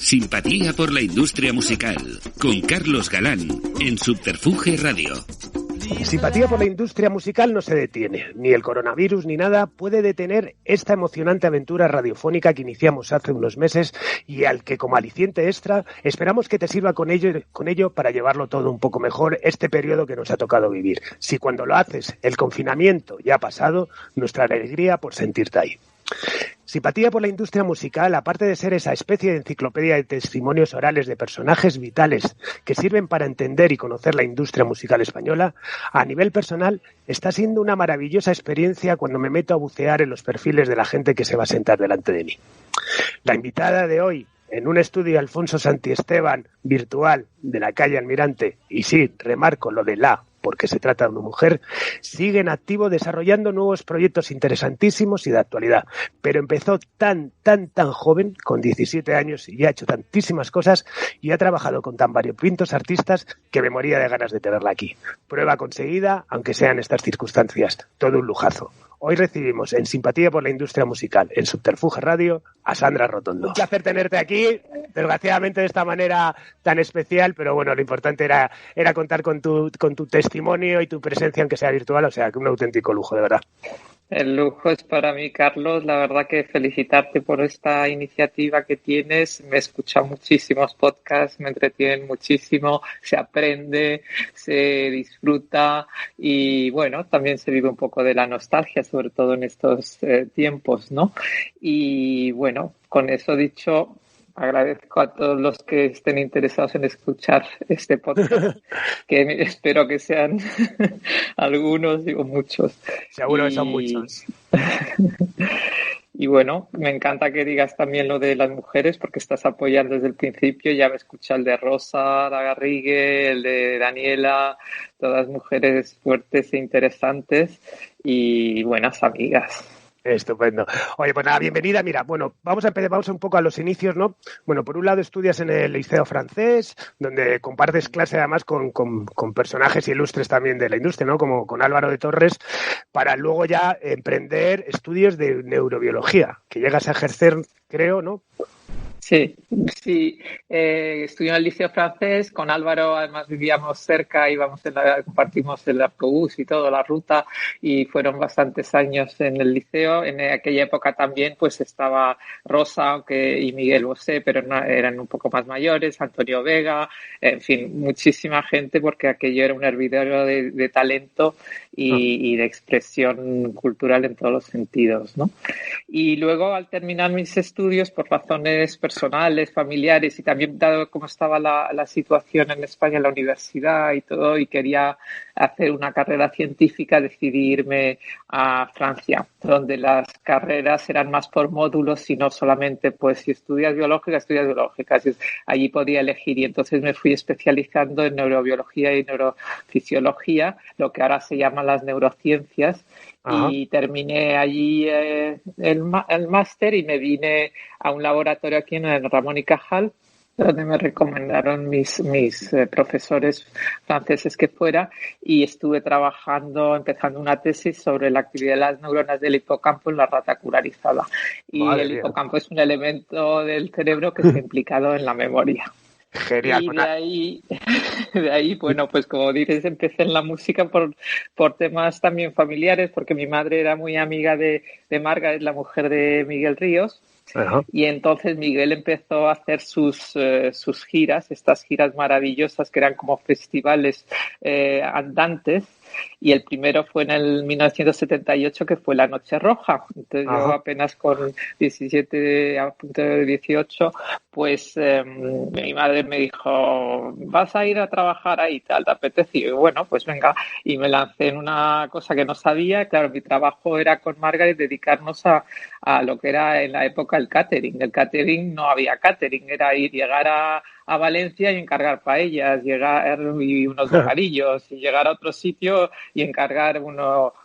Simpatía por la industria musical, con Carlos Galán, en Subterfuge Radio. Simpatía por la industria musical no se detiene. Ni el coronavirus ni nada puede detener esta emocionante aventura radiofónica que iniciamos hace unos meses y al que, como aliciente extra, esperamos que te sirva con ello para llevarlo todo un poco mejor este periodo que nos ha tocado vivir. Si cuando lo haces el confinamiento ya ha pasado, nuestra alegría por sentirte ahí. Simpatía por la industria musical, aparte de ser esa especie de enciclopedia de testimonios orales de personajes vitales que sirven para entender y conocer la industria musical española, a nivel personal está siendo una maravillosa experiencia cuando me meto a bucear en los perfiles de la gente que se va a sentar delante de mí. La invitada de hoy, en un estudio Alfonso Santiesteban virtual de la calle Almirante, y sí, remarco lo de porque se trata de una mujer, sigue en activo desarrollando nuevos proyectos interesantísimos y de actualidad. Pero empezó tan joven, con 17 años, y ha hecho tantísimas cosas y ha trabajado con tan variopintos artistas que me moría de ganas de tenerla aquí. Prueba conseguida, aunque sea en estas circunstancias. Todo un lujazo. Hoy recibimos en Simpatía por la Industria Musical, en Subterfuge Radio, a Sandra Rotondo. Un placer tenerte aquí, desgraciadamente de esta manera tan especial, pero bueno, lo importante era contar con tu testimonio y tu presencia, aunque sea virtual, o sea, que un auténtico lujo, de verdad. El lujo es para mí, Carlos. La verdad que felicitarte por esta iniciativa que tienes. Me he escuchado muchísimos podcasts, me entretienen muchísimo, se aprende, se disfruta y bueno, también se vive un poco de la nostalgia, sobre todo en estos tiempos, ¿no? Y bueno, con eso dicho, agradezco a todos los que estén interesados en escuchar este podcast, que espero que sean algunos o muchos. Seguro que son muchos. Y bueno, me encanta que digas también lo de las mujeres, porque estás apoyando desde el principio. Ya me escuché el de Rosa, la Garrigue, el de Daniela, todas mujeres fuertes e interesantes y buenas amigas. Estupendo. Oye, pues nada, bienvenida. Mira, bueno, vamos un poco a los inicios, ¿no? Bueno, por un lado estudias en el Liceo Francés, donde compartes clase además con personajes ilustres también de la industria, ¿no? Como con Álvaro de Torres, para luego ya emprender estudios de neurobiología, que llegas a ejercer, creo, ¿no? Sí, estudié en el Liceo Francés, con Álvaro además vivíamos cerca, compartimos el autobús y toda la ruta y fueron bastantes años en el liceo. En aquella época también pues estaba Rosa y Miguel Bosé, pero eran un poco más mayores, Antonio Vega, en fin, muchísima gente porque aquello era un hervidero de talento y de expresión cultural en todos los sentidos, ¿no? Y luego al terminar mis estudios por razones personales, familiares y también dado cómo estaba la situación en España en la universidad y todo y quería hacer una carrera científica, decidí irme a Francia, donde las carreras eran más por módulos y no solamente pues si estudias biológicas. Allí podía elegir y entonces me fui especializando en neurobiología y neurofisiología, lo que ahora se llama las neurociencias. Ajá. Y terminé allí el máster y me vine a un laboratorio aquí en el Ramón y Cajal, donde me recomendaron mis profesores franceses que fuera y estuve empezando una tesis sobre la actividad de las neuronas del hipocampo en la rata curarizada. Y Madre el hipocampo mía. Es un elemento del cerebro que está implicado en la memoria. Genial. Y de ahí, bueno, pues como dices, empecé en la música por temas también familiares, porque mi madre era muy amiga de Margaret, la mujer de Miguel Ríos. Uh-huh. Y entonces Miguel empezó a hacer sus giras, estas giras maravillosas que eran como festivales andantes. Y el primero fue en el 1978, que fue La Noche Roja. Entonces yo apenas con 17, a punto de 18, pues mi madre me dijo, ¿vas a ir a trabajar ahí? ¿Te apetece? Y bueno, pues venga. Y me lancé en una cosa que no sabía. Claro, mi trabajo era con Margaret dedicarnos a lo que era en la época el catering. El catering no había catering, era llegar a Valencia y encargar paellas, llegar y unos bocadillos y llegar a otro sitio y encargar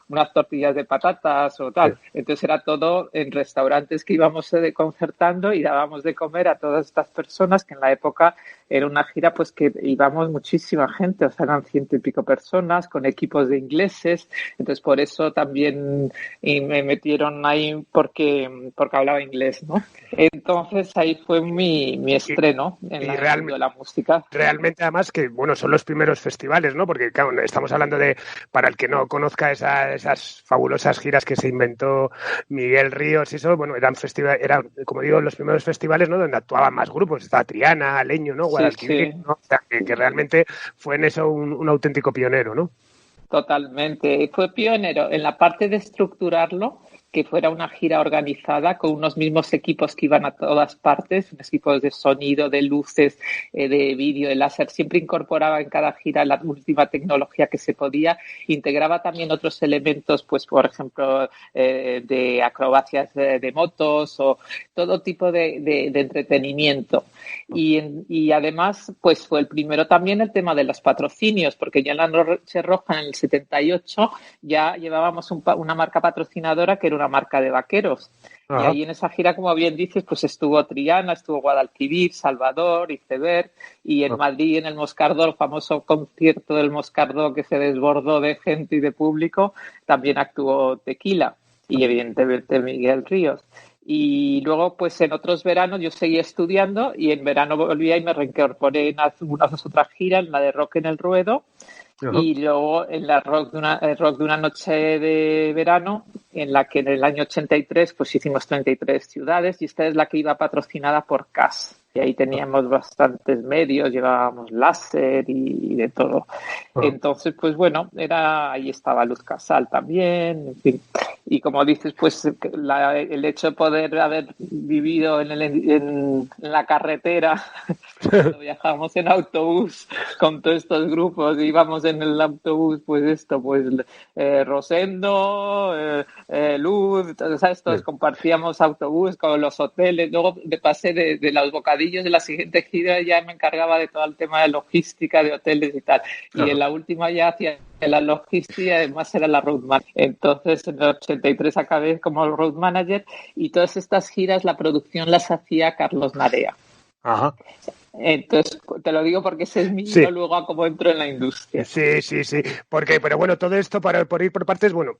unas tortillas de patatas o tal. Entonces era todo en restaurantes que íbamos concertando y dábamos de comer a todas estas personas, que en la época era una gira pues que íbamos muchísima gente, o sea, eran 100 y pico personas con equipos de ingleses. Entonces por eso también me metieron ahí porque hablaba inglés, ¿no? Entonces ahí fue mi estreno en la música. Realmente, además, que bueno, son los primeros festivales, ¿no? Porque claro, estamos hablando de, para el que no conozca esas fabulosas giras que se inventó Miguel Ríos y eso, bueno, eran como digo, los primeros festivales, ¿no? Donde actuaban más grupos, estaba Triana, Leño, ¿no? Guadalquivir, ¿no? O sea, que realmente fue en eso un auténtico pionero, ¿no? Totalmente. Fue pionero en la parte de estructurarlo, que fuera una gira organizada con unos mismos equipos que iban a todas partes, unos equipos de sonido, de luces, de vídeo, de láser. Siempre incorporaba en cada gira la última tecnología que se podía. Integraba también otros elementos, pues por ejemplo, de acrobacias de motos o todo tipo de entretenimiento. Y además, pues fue el primero también el tema de los patrocinios, porque ya en la Noche Roja, en el 78, ya llevábamos una marca patrocinadora que era una marca de vaqueros. Ajá. Y ahí en esa gira, como bien dices, pues estuvo Triana, estuvo Guadalquivir, Salvador, Iceberg, y en Madrid, en el Moscardó, el famoso concierto del Moscardó que se desbordó de gente y de público, también actuó Tequila y evidentemente Miguel Ríos. Y luego, pues en otros veranos yo seguía estudiando y en verano volvía y me reincorporé en unas otras giras, en la de Rock en el Ruedo. Uh-huh. Y luego en la rock de una noche de verano, en la que en el año 83 pues hicimos 33 ciudades, y esta es la que iba patrocinada por CAS. Y ahí teníamos bastantes medios, llevábamos láser y de todo. Entonces, pues bueno, ahí estaba Luz Casal también, en fin. Y como dices, pues el hecho de poder haber vivido en la carretera, cuando viajábamos en autobús con todos estos grupos, íbamos en el autobús, Rosendo, Luz, ¿sabes? Todos compartíamos autobús con los hoteles. Luego me pasé de los bocadillos de la siguiente gira, ya me encargaba de todo el tema de logística, de hoteles y tal. Y en la última ya hacía la logística y además era la road manager. Entonces en el 83 acabé como road manager, y todas estas giras la producción las hacía Carlos Narea. Ajá. Entonces, te lo digo porque ese es mi hilo luego a cómo entro en la industria. Sí. Pero bueno, todo esto, por ir por partes, bueno,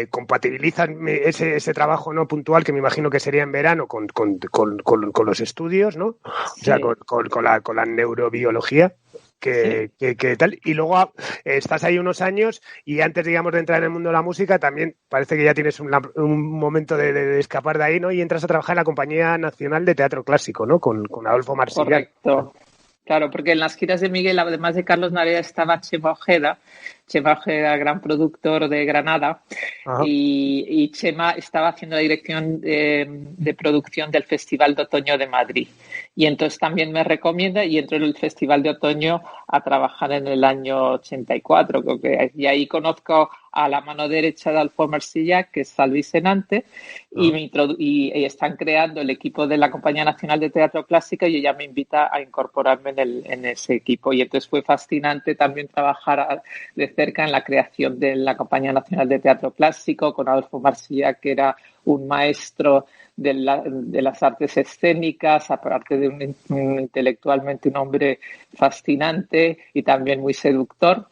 compatibilizan ese trabajo no puntual, que me imagino que sería en verano, con los estudios, ¿no? Sí. O sea, con la neurobiología. Que tal, y luego estás ahí unos años, y antes, digamos, de entrar en el mundo de la música, también parece que ya tienes un momento de escapar de ahí, ¿no? Y entras a trabajar en la Compañía Nacional de Teatro Clásico, ¿no? Con Adolfo Marsillán. Correcto. Claro, porque en las giras de Miguel, además de Carlos Narea, estaba Chema Ojeda, gran productor de Granada, y Chema estaba haciendo la dirección de producción del Festival de Otoño de Madrid. Y entonces también me recomienda, y entro en el Festival de Otoño a trabajar en el año 84, creo que, y ahí conozco a la mano derecha de Adolfo Marsillán, que es Salvi Senante, y están creando el equipo de la Compañía Nacional de Teatro Clásico, y ella me invita a incorporarme en ese equipo. Y entonces fue fascinante también trabajar de cerca en la creación de la Compañía Nacional de Teatro Clásico, con Adolfo Marsillán, que era un maestro de las artes escénicas, aparte de un intelectualmente un hombre fascinante y también muy seductor.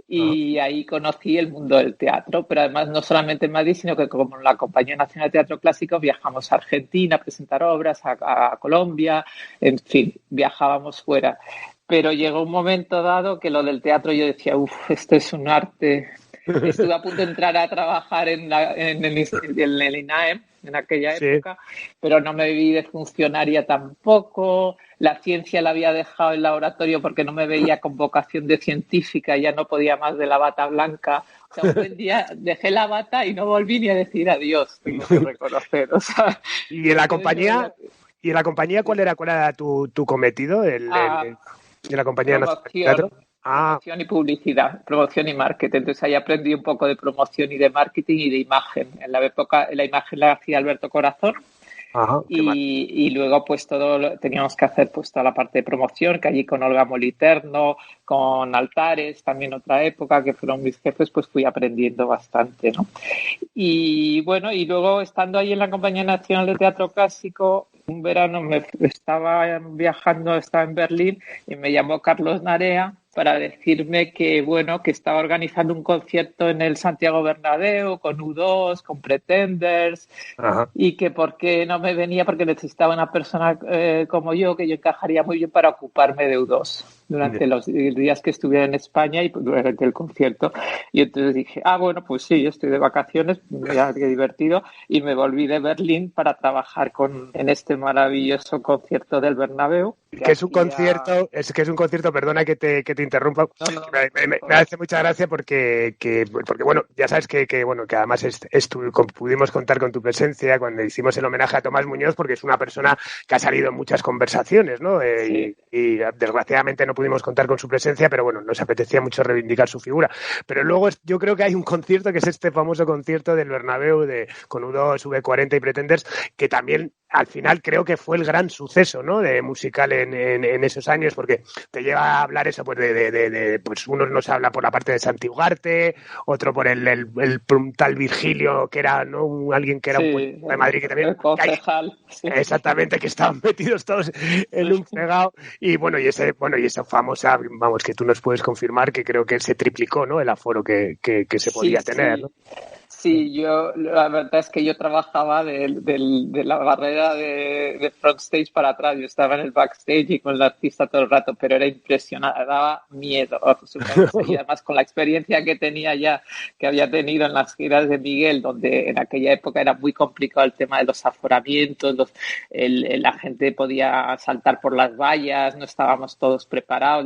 Y ahí conocí el mundo del teatro, pero además no solamente en Madrid, sino que como la Compañía Nacional de Teatro Clásico viajamos a Argentina a presentar obras, a Colombia, en fin, viajábamos fuera. Pero llegó un momento dado que lo del teatro yo decía, esto es un arte. Estuve a punto de entrar a trabajar en el INAEM en aquella época, pero no me vi de funcionaria tampoco. La ciencia la había dejado en el laboratorio porque no me veía con vocación de científica, ya no podía más de la bata blanca. O sea, un buen día dejé la bata y no volví ni a decir adiós, tengo que reconocer. O sea, ¿Y en la compañía? ¿Y en la compañía cuál era tu cometido? De la Compañía Nacional de Teatro. Promoción y publicidad, promoción y marketing. Entonces ahí aprendí un poco de promoción y de marketing y de imagen. En la época la imagen la hacía Alberto Corazón, Ajá, y luego pues teníamos que hacer pues toda la parte de promoción, que allí con Olga Moliterno, con Altares, también otra época, que fueron mis jefes, pues fui aprendiendo bastante, ¿no? Y bueno, y luego estando ahí en la Compañía Nacional de Teatro Clásico, un verano estaba en Berlín y me llamó Carlos Narea para decirme que, bueno, que estaba organizando un concierto en el Santiago Bernabéu con U2, con Pretenders, Ajá. y que por qué no me venía, porque necesitaba una persona como yo, que yo encajaría muy bien para ocuparme de U2 durante los días que estuviera en España y durante el concierto. Y entonces dije, bueno, pues sí, yo estoy de vacaciones, mira qué divertido, y me volví de Berlín para trabajar en este maravilloso concierto del Bernabéu. Que es un concierto, perdona que te interrumpa, No. Me hace mucha gracia porque bueno, ya sabes que además pudimos contar con tu presencia cuando hicimos el homenaje a Tomás Muñoz, porque es una persona que ha salido en muchas conversaciones, ¿no? Sí. Y desgraciadamente no pudimos contar con su presencia, pero bueno, nos apetecía mucho reivindicar su figura. Pero luego yo creo que hay un concierto que es este famoso concierto del Bernabéu con U2, V40 y Pretenders, que también al final creo que fue el gran suceso, ¿no? De musical en esos años, porque te lleva a hablar eso, pues pues uno nos habla por la parte de Santi Ugarte, otro por el tal Virgilio, que era, ¿no? Alguien que era un político de Madrid que también. El concejal. Sí. Exactamente, que estaban metidos todos en un fregado. Y bueno, y esa famosa, vamos, que tú nos puedes confirmar que creo que se triplicó, ¿no? El aforo que se podía tener, ¿no? Sí, la verdad es que yo trabajaba de la barrera de front stage para atrás. Yo estaba en el backstage y con el artista todo el rato, pero era impresionante, daba miedo. Y además con la experiencia que tenía ya, que había tenido en las giras de Miguel, donde en aquella época era muy complicado el tema de los aforamientos, la gente podía saltar por las vallas, no estábamos todos preparados,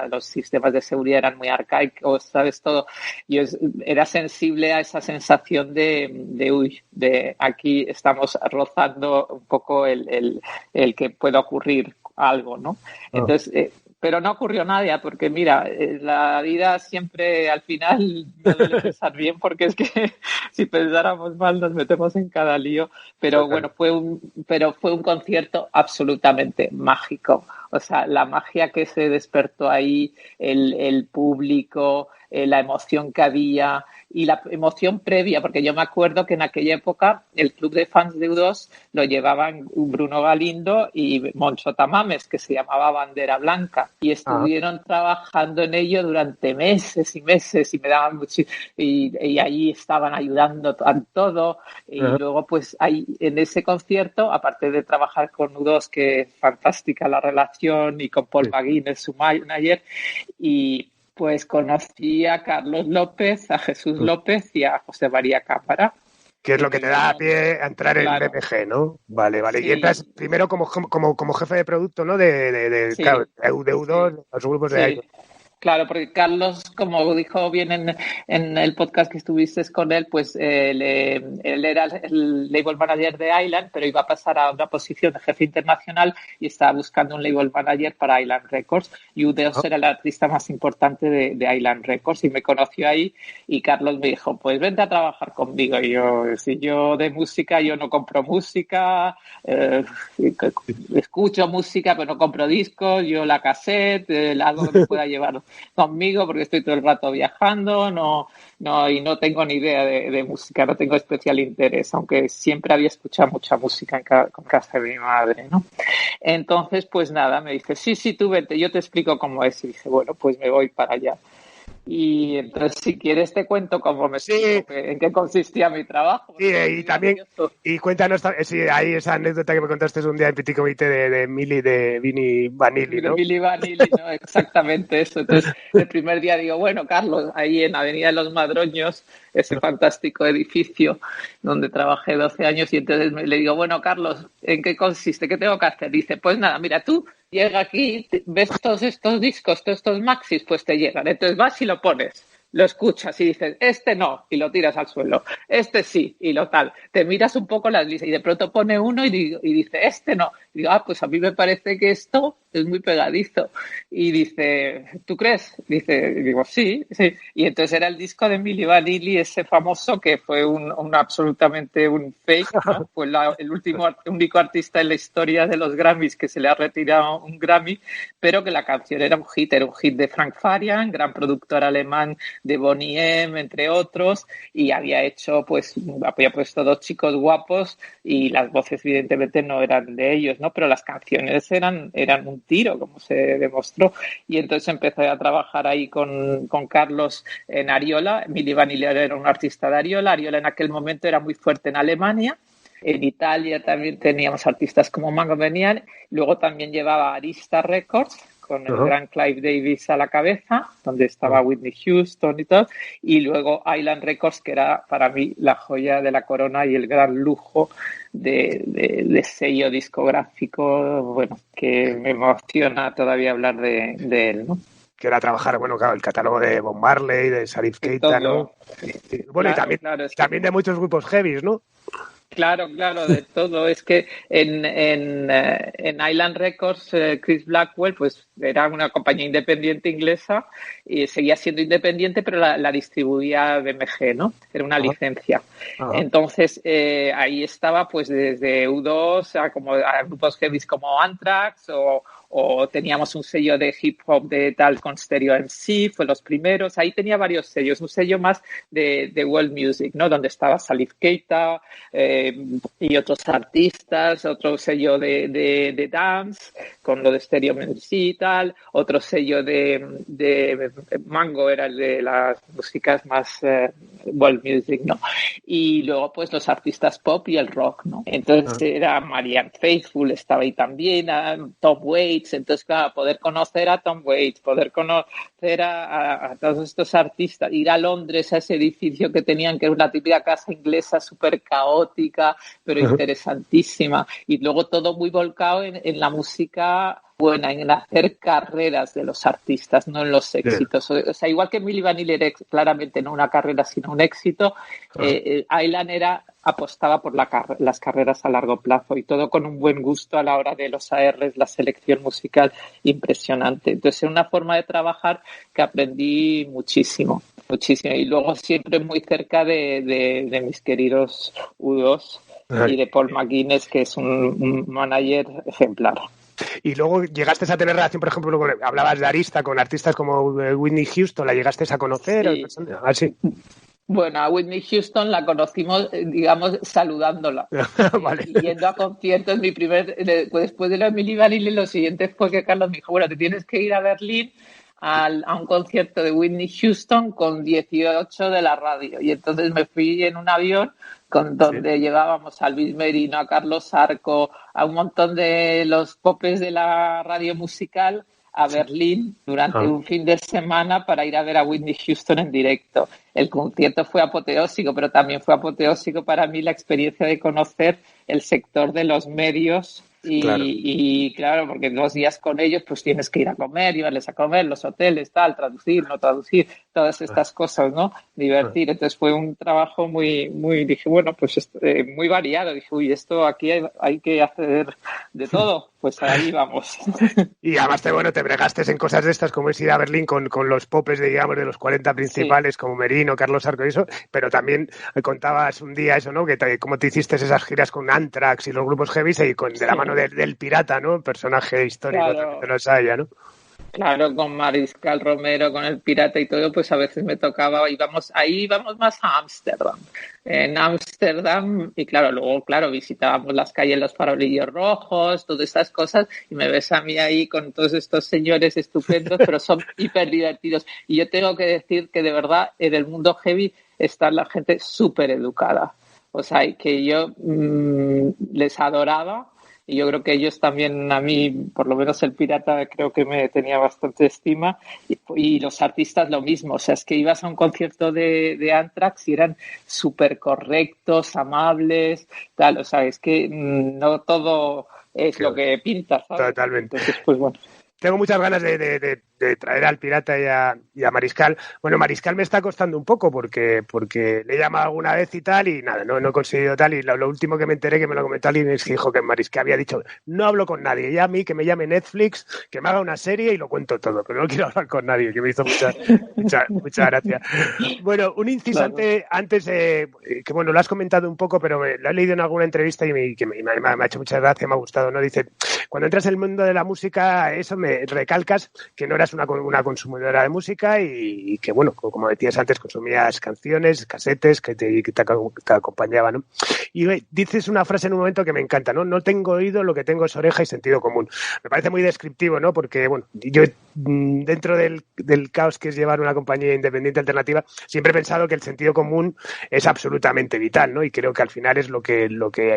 los sistemas de seguridad eran muy arcaicos, ¿sabes? Todo. Yo era sensible a esa sensación de aquí estamos rozando un poco el que pueda ocurrir algo, ¿no? Entonces, pero no ocurrió nada, porque mira, la vida siempre al final no debe pensar bien, porque es que si pensáramos mal nos metemos en cada lío, pero bueno, fue un concierto absolutamente mágico. O sea, la magia que se despertó ahí, el público, la emoción que había y la emoción previa, porque yo me acuerdo que en aquella época el club de fans de U2 lo llevaban Bruno Galindo y Moncho Tamames, que se llamaba Bandera Blanca, y estuvieron trabajando en ello durante meses y meses y me daban mucho, y ahí estaban ayudando en todo. Y luego pues ahí en ese concierto, aparte de trabajar con U2, que es fantástica la relación, y con Paul McGuinness, su manager, y pues conocí a Carlos López, a Jesús López y a José María Cámara. Que es lo que te da a pie a entrar en el BMG, ¿no? Vale. Sí. Y entras primero como jefe de producto, ¿no? De U2, los grupos de ahí. Claro, porque Carlos, como dijo bien en el podcast que estuviste con él, pues él era el label manager de Island, pero iba a pasar a una posición de jefe internacional y estaba buscando un label manager para Island Records. Y U2 era el artista más importante de Island Records y me conoció ahí, y Carlos me dijo, pues vente a trabajar conmigo. Y yo de música, yo no compro música, escucho música pero no compro discos, yo la cassette, algo que me pueda llevar conmigo porque estoy todo el rato viajando, y no tengo ni idea de música, no tengo especial interés, aunque siempre había escuchado mucha música con casa de mi madre, ¿no? Entonces, pues nada, me dice, sí, tú vete, yo te explico cómo es. Y dice, bueno, pues me voy para allá. Y entonces, si quieres, te cuento cómo en qué consistía mi trabajo. Sí, y también, y cuéntanos, hay esa anécdota que me contaste un día en Petit Comité de Vini Vanilli, ¿no? De Vini Vanilli, ¿no? Exactamente eso. Entonces, el primer día digo, bueno, Carlos, ahí en Avenida de los Madroños, ese fantástico edificio donde trabajé 12 años, y entonces le digo, bueno, Carlos, ¿en qué consiste? ¿Qué tengo que hacer? Dice, pues nada, mira, tú llega aquí, ves todos estos discos, todos estos maxis, pues te llegan. Entonces vas y lo pones, lo escuchas y dices, este no, y lo tiras al suelo. Este sí, y lo tal. Te miras un poco las listas y de pronto pone uno y dice, este no. Y digo, pues a mí me parece que esto es muy pegadizo. Y dice, ¿tú crees? Digo, sí. Y entonces era el disco de Milli Vanilli, ese famoso que fue absolutamente un fake, ¿no? Fue el único artista en la historia de los Grammys que se le ha retirado un Grammy, pero que la canción era un hit de Frank Farian, gran productor alemán de Boney M, entre otros, y había puesto 2 chicos guapos y las voces evidentemente no eran de ellos, ¿no? Pero las canciones eran un tiro, como se demostró. Y entonces empecé a trabajar ahí con Carlos en Ariola. Milli Vanilli era un artista de Ariola. Ariola en aquel momento era muy fuerte en Alemania. En Italia también teníamos artistas como Mango Venian. Luego también llevaba Arista Records, con el gran Clive Davis a la cabeza, donde estaba Whitney Houston y todo, y luego Island Records, que era para mí la joya de la corona y el gran lujo de sello discográfico, bueno, que me emociona todavía hablar de él, ¿no? Que era trabajar, bueno, claro, el catálogo de Bob Marley, de Salif Keita, ¿no? Bueno, claro, y también de muchos grupos heavies, ¿no? Claro, de todo. Es que en Island Records, Chris Blackwell, pues era una compañía independiente inglesa y seguía siendo independiente, pero la distribuía BMG, ¿no? Era una licencia. Entonces, ahí estaba pues desde U2 a grupos heavy como Anthrax o teníamos un sello de hip hop de tal con Stereo MC, fue los primeros. Ahí tenía varios sellos, un sello más de world music, ¿no? Donde estaba Salif Keita y otros artistas, otro sello de dance con lo de Stereo MC y tal, otro sello de Mango era el de las músicas más world music, ¿no? Y luego pues los artistas pop y el rock, ¿no? Entonces era Marianne Faithfull, estaba ahí también, Tom Waits. Entonces, claro, poder conocer a Tom Waits, poder conocer a todos estos artistas, ir a Londres, a ese edificio que tenían, que era una típica casa inglesa súper caótica, pero interesantísima. Y luego todo muy volcado en la música buena, en hacer carreras de los artistas, no en los éxitos. O sea, igual que Milli Vanilli era claramente no una carrera, sino un éxito, Island apostaba por las carreras a largo plazo y todo con un buen gusto a la hora de los ARs, la selección musical impresionante. Entonces, era una forma de trabajar que aprendí muchísimo. Y luego siempre muy cerca de mis queridos U2 y de Paul McGuinness, que es un manager ejemplar. Y luego llegaste a tener relación, por ejemplo, hablabas de Arista, con artistas como Whitney Houston, ¿la llegaste a conocer? Sí. Bueno, a Whitney Houston la conocimos, digamos, saludándola. Vale. Yendo a conciertos. Después de la Milli Vanilli, lo siguiente fue que Carlos me dijo, bueno, te tienes que ir a Berlín a un concierto de Whitney Houston con 18 de la radio. Y entonces me fui en un avión donde llevábamos a Luis Merino, a Carlos Arco, a un montón de los popes de la radio musical a Berlín durante un fin de semana para ir a ver a Whitney Houston en directo. El concierto fue apoteósico, pero también fue apoteósico para mí la experiencia de conocer el sector de los medios. Y claro, porque 2 días con ellos pues tienes que ir a comer, llevarles a comer, los hoteles, tal, traducir, no traducir, todas estas cosas, ¿no? Divertir. Entonces fue un trabajo muy, dije, bueno, pues muy variado. Dije, uy, esto aquí hay que hacer de todo. Pues ahí vamos. Y además te bregaste en cosas de estas, como es ir a Berlín con los popes, digamos, de los 40 principales, como Merino, Carlos Arco y eso, pero también me contabas un día eso, ¿no? Cómo te hiciste esas giras con Anthrax y los grupos heavy y de la mano del pirata, ¿no? Personaje histórico de los haya, ¿no? Claro, con Mariscal Romero, con el pirata y todo, pues a veces me tocaba, ahí íbamos más a Ámsterdam. En Ámsterdam, y luego visitábamos las calles, los farolillos rojos, todas estas cosas, y me ves a mí ahí con todos estos señores estupendos, pero son hiper divertidos. Y yo tengo que decir que de verdad en el mundo heavy está la gente súper educada. O sea, que yo les adoraba. Y yo creo que ellos también, a mí, por lo menos el pirata, creo que me tenía bastante estima. Y los artistas lo mismo. O sea, es que ibas a un concierto de Anthrax y eran súper correctos, amables, tal. O sea, es que no todo es lo que pintas, ¿sabes? Totalmente. Entonces, pues bueno. tengo muchas ganas de traer al Pirata y a Mariscal. Bueno, Mariscal me está costando un poco porque le he llamado alguna vez y tal, y nada, no he conseguido tal. Y lo último que me enteré, que me lo comentó alguien, es que dijo que Mariscal había dicho: no hablo con nadie, ya a mí que me llame Netflix, que me haga una serie y lo cuento todo, pero no quiero hablar con nadie, que me hizo mucha gracia. Bueno, un inciso antes, que bueno, lo has comentado un poco, pero lo he leído en alguna entrevista y me ha hecho mucha gracia, me ha gustado, ¿no? Dice: cuando entras en el mundo de la música, eso me recalcas que no eras una consumidora de música y que, bueno, como decías antes, consumías canciones, casetes que te acompañaban, ¿no? Y dices una frase en un momento que me encanta, ¿no? No tengo oído, lo que tengo es oreja y sentido común. Me parece muy descriptivo, ¿no? Porque, bueno, yo dentro del caos que es llevar una compañía independiente alternativa, siempre he pensado que el sentido común es absolutamente vital, ¿no? Y creo que al final es lo que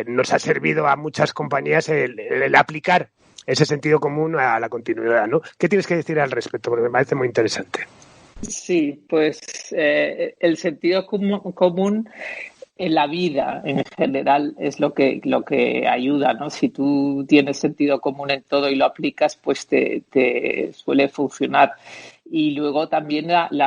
nos ha servido a muchas compañías el aplicar ese sentido común a la continuidad, ¿no? ¿Qué tienes que decir al respecto? Porque me parece muy interesante. Sí, pues el sentido común en la vida en general es lo que ayuda, ¿no? Si tú tienes sentido común en todo y lo aplicas, pues te suele funcionar. Y luego también la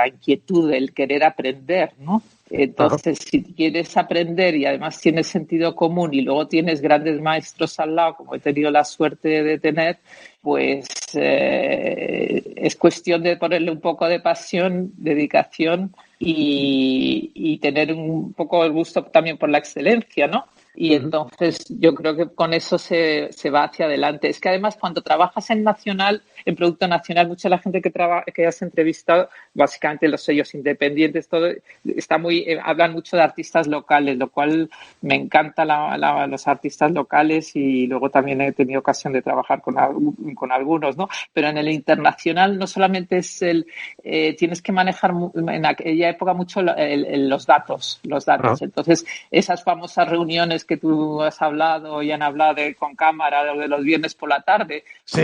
inquietud, el querer aprender, ¿no? Entonces, si quieres aprender y además tienes sentido común y luego tienes grandes maestros al lado, como he tenido la suerte de tener, pues es cuestión de ponerle un poco de pasión, dedicación y tener un poco el gusto también por la excelencia, ¿no? Y entonces yo creo que con eso se va hacia adelante. Es que además cuando trabajas en nacional, en producto nacional, mucha de la gente que has entrevistado, básicamente los sellos independientes, todo está hablan mucho de artistas locales, lo cual me encanta los artistas locales, y luego también he tenido ocasión de trabajar con algunos, ¿no? Pero en el internacional no solamente es tienes que manejar en aquella época mucho los datos. Entonces esas famosas reuniones que tú has hablado y han hablado con cámara de los viernes por la tarde, sí.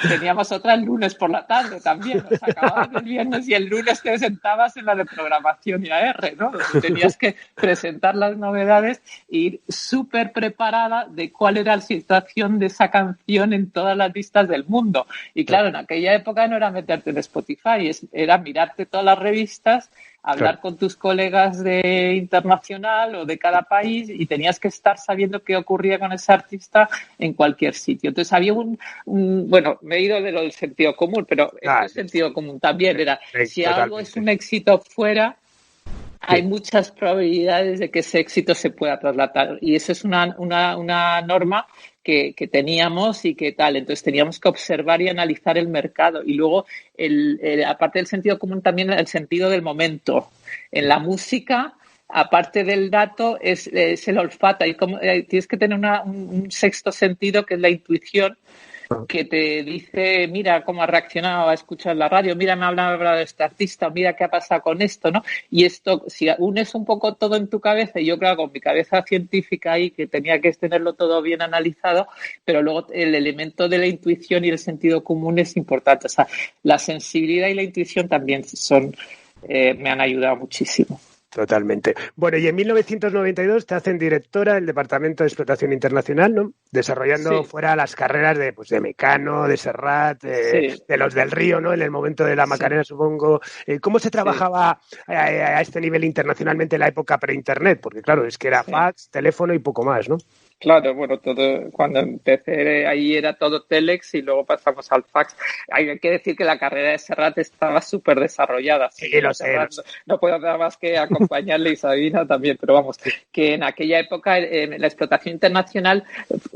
Teníamos otra el lunes por la tarde también, nos acababas el viernes y el lunes te sentabas en la de programación y AR, ¿no? Donde tenías que presentar las novedades e ir súper preparada de cuál era la situación de esa canción en todas las listas del mundo. Y claro, en aquella época no era meterte en Spotify, era mirarte todas las revistas, hablar con tus colegas de internacional o de cada país, y tenías que estar sabiendo qué ocurría con ese artista en cualquier sitio. Entonces había bueno, me he ido de lo del sentido común, pero el sentido común también era, si totalmente. Algo es un éxito fuera, hay muchas probabilidades de que ese éxito se pueda trasladar, y eso es una norma que teníamos y que tal. Entonces teníamos que observar y analizar el mercado, y luego aparte del sentido común también el sentido del momento. En la música, aparte del dato, es el olfato, y tienes que tener un sexto sentido, que es la intuición, que te dice: mira cómo ha reaccionado a escuchar la radio, mira, me ha hablado de este artista, mira qué ha pasado con esto, ¿no? Y esto, si unes un poco todo en tu cabeza, y yo creo con mi cabeza científica ahí, que tenía que tenerlo todo bien analizado, pero luego el elemento de la intuición y el sentido común es importante. O sea, la sensibilidad y la intuición también me han ayudado muchísimo. Totalmente. Bueno, y en 1992 te hacen directora del Departamento de Explotación Internacional, ¿no? Desarrollando fuera las carreras de Mecano, de Serrat, de los del Río, ¿no? En el momento de la Macarena, supongo. ¿Cómo se trabajaba a este nivel internacionalmente en la época pre-internet? Porque claro, es que era fax, teléfono y poco más, ¿no? Claro, bueno, todo cuando empecé ahí era todo telex y luego pasamos al fax. Hay que decir que la carrera de Serrat estaba súper desarrollada. Sí, lo sé. No puedo nada más que acompañarle, y Sabina también, pero vamos, que en aquella época la explotación internacional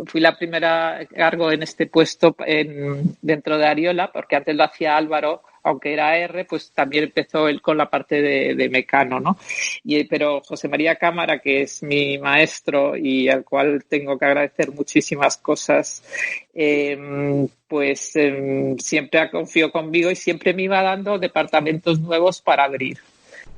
fui la primera cargo en este puesto dentro de Ariola, porque antes lo hacía Álvaro, aunque era R, pues también empezó él con la parte de Mecano, ¿no? Pero José María Cámara, que es mi maestro y al cual tengo que agradecer muchísimas cosas, siempre confió conmigo y siempre me iba dando departamentos nuevos para abrir.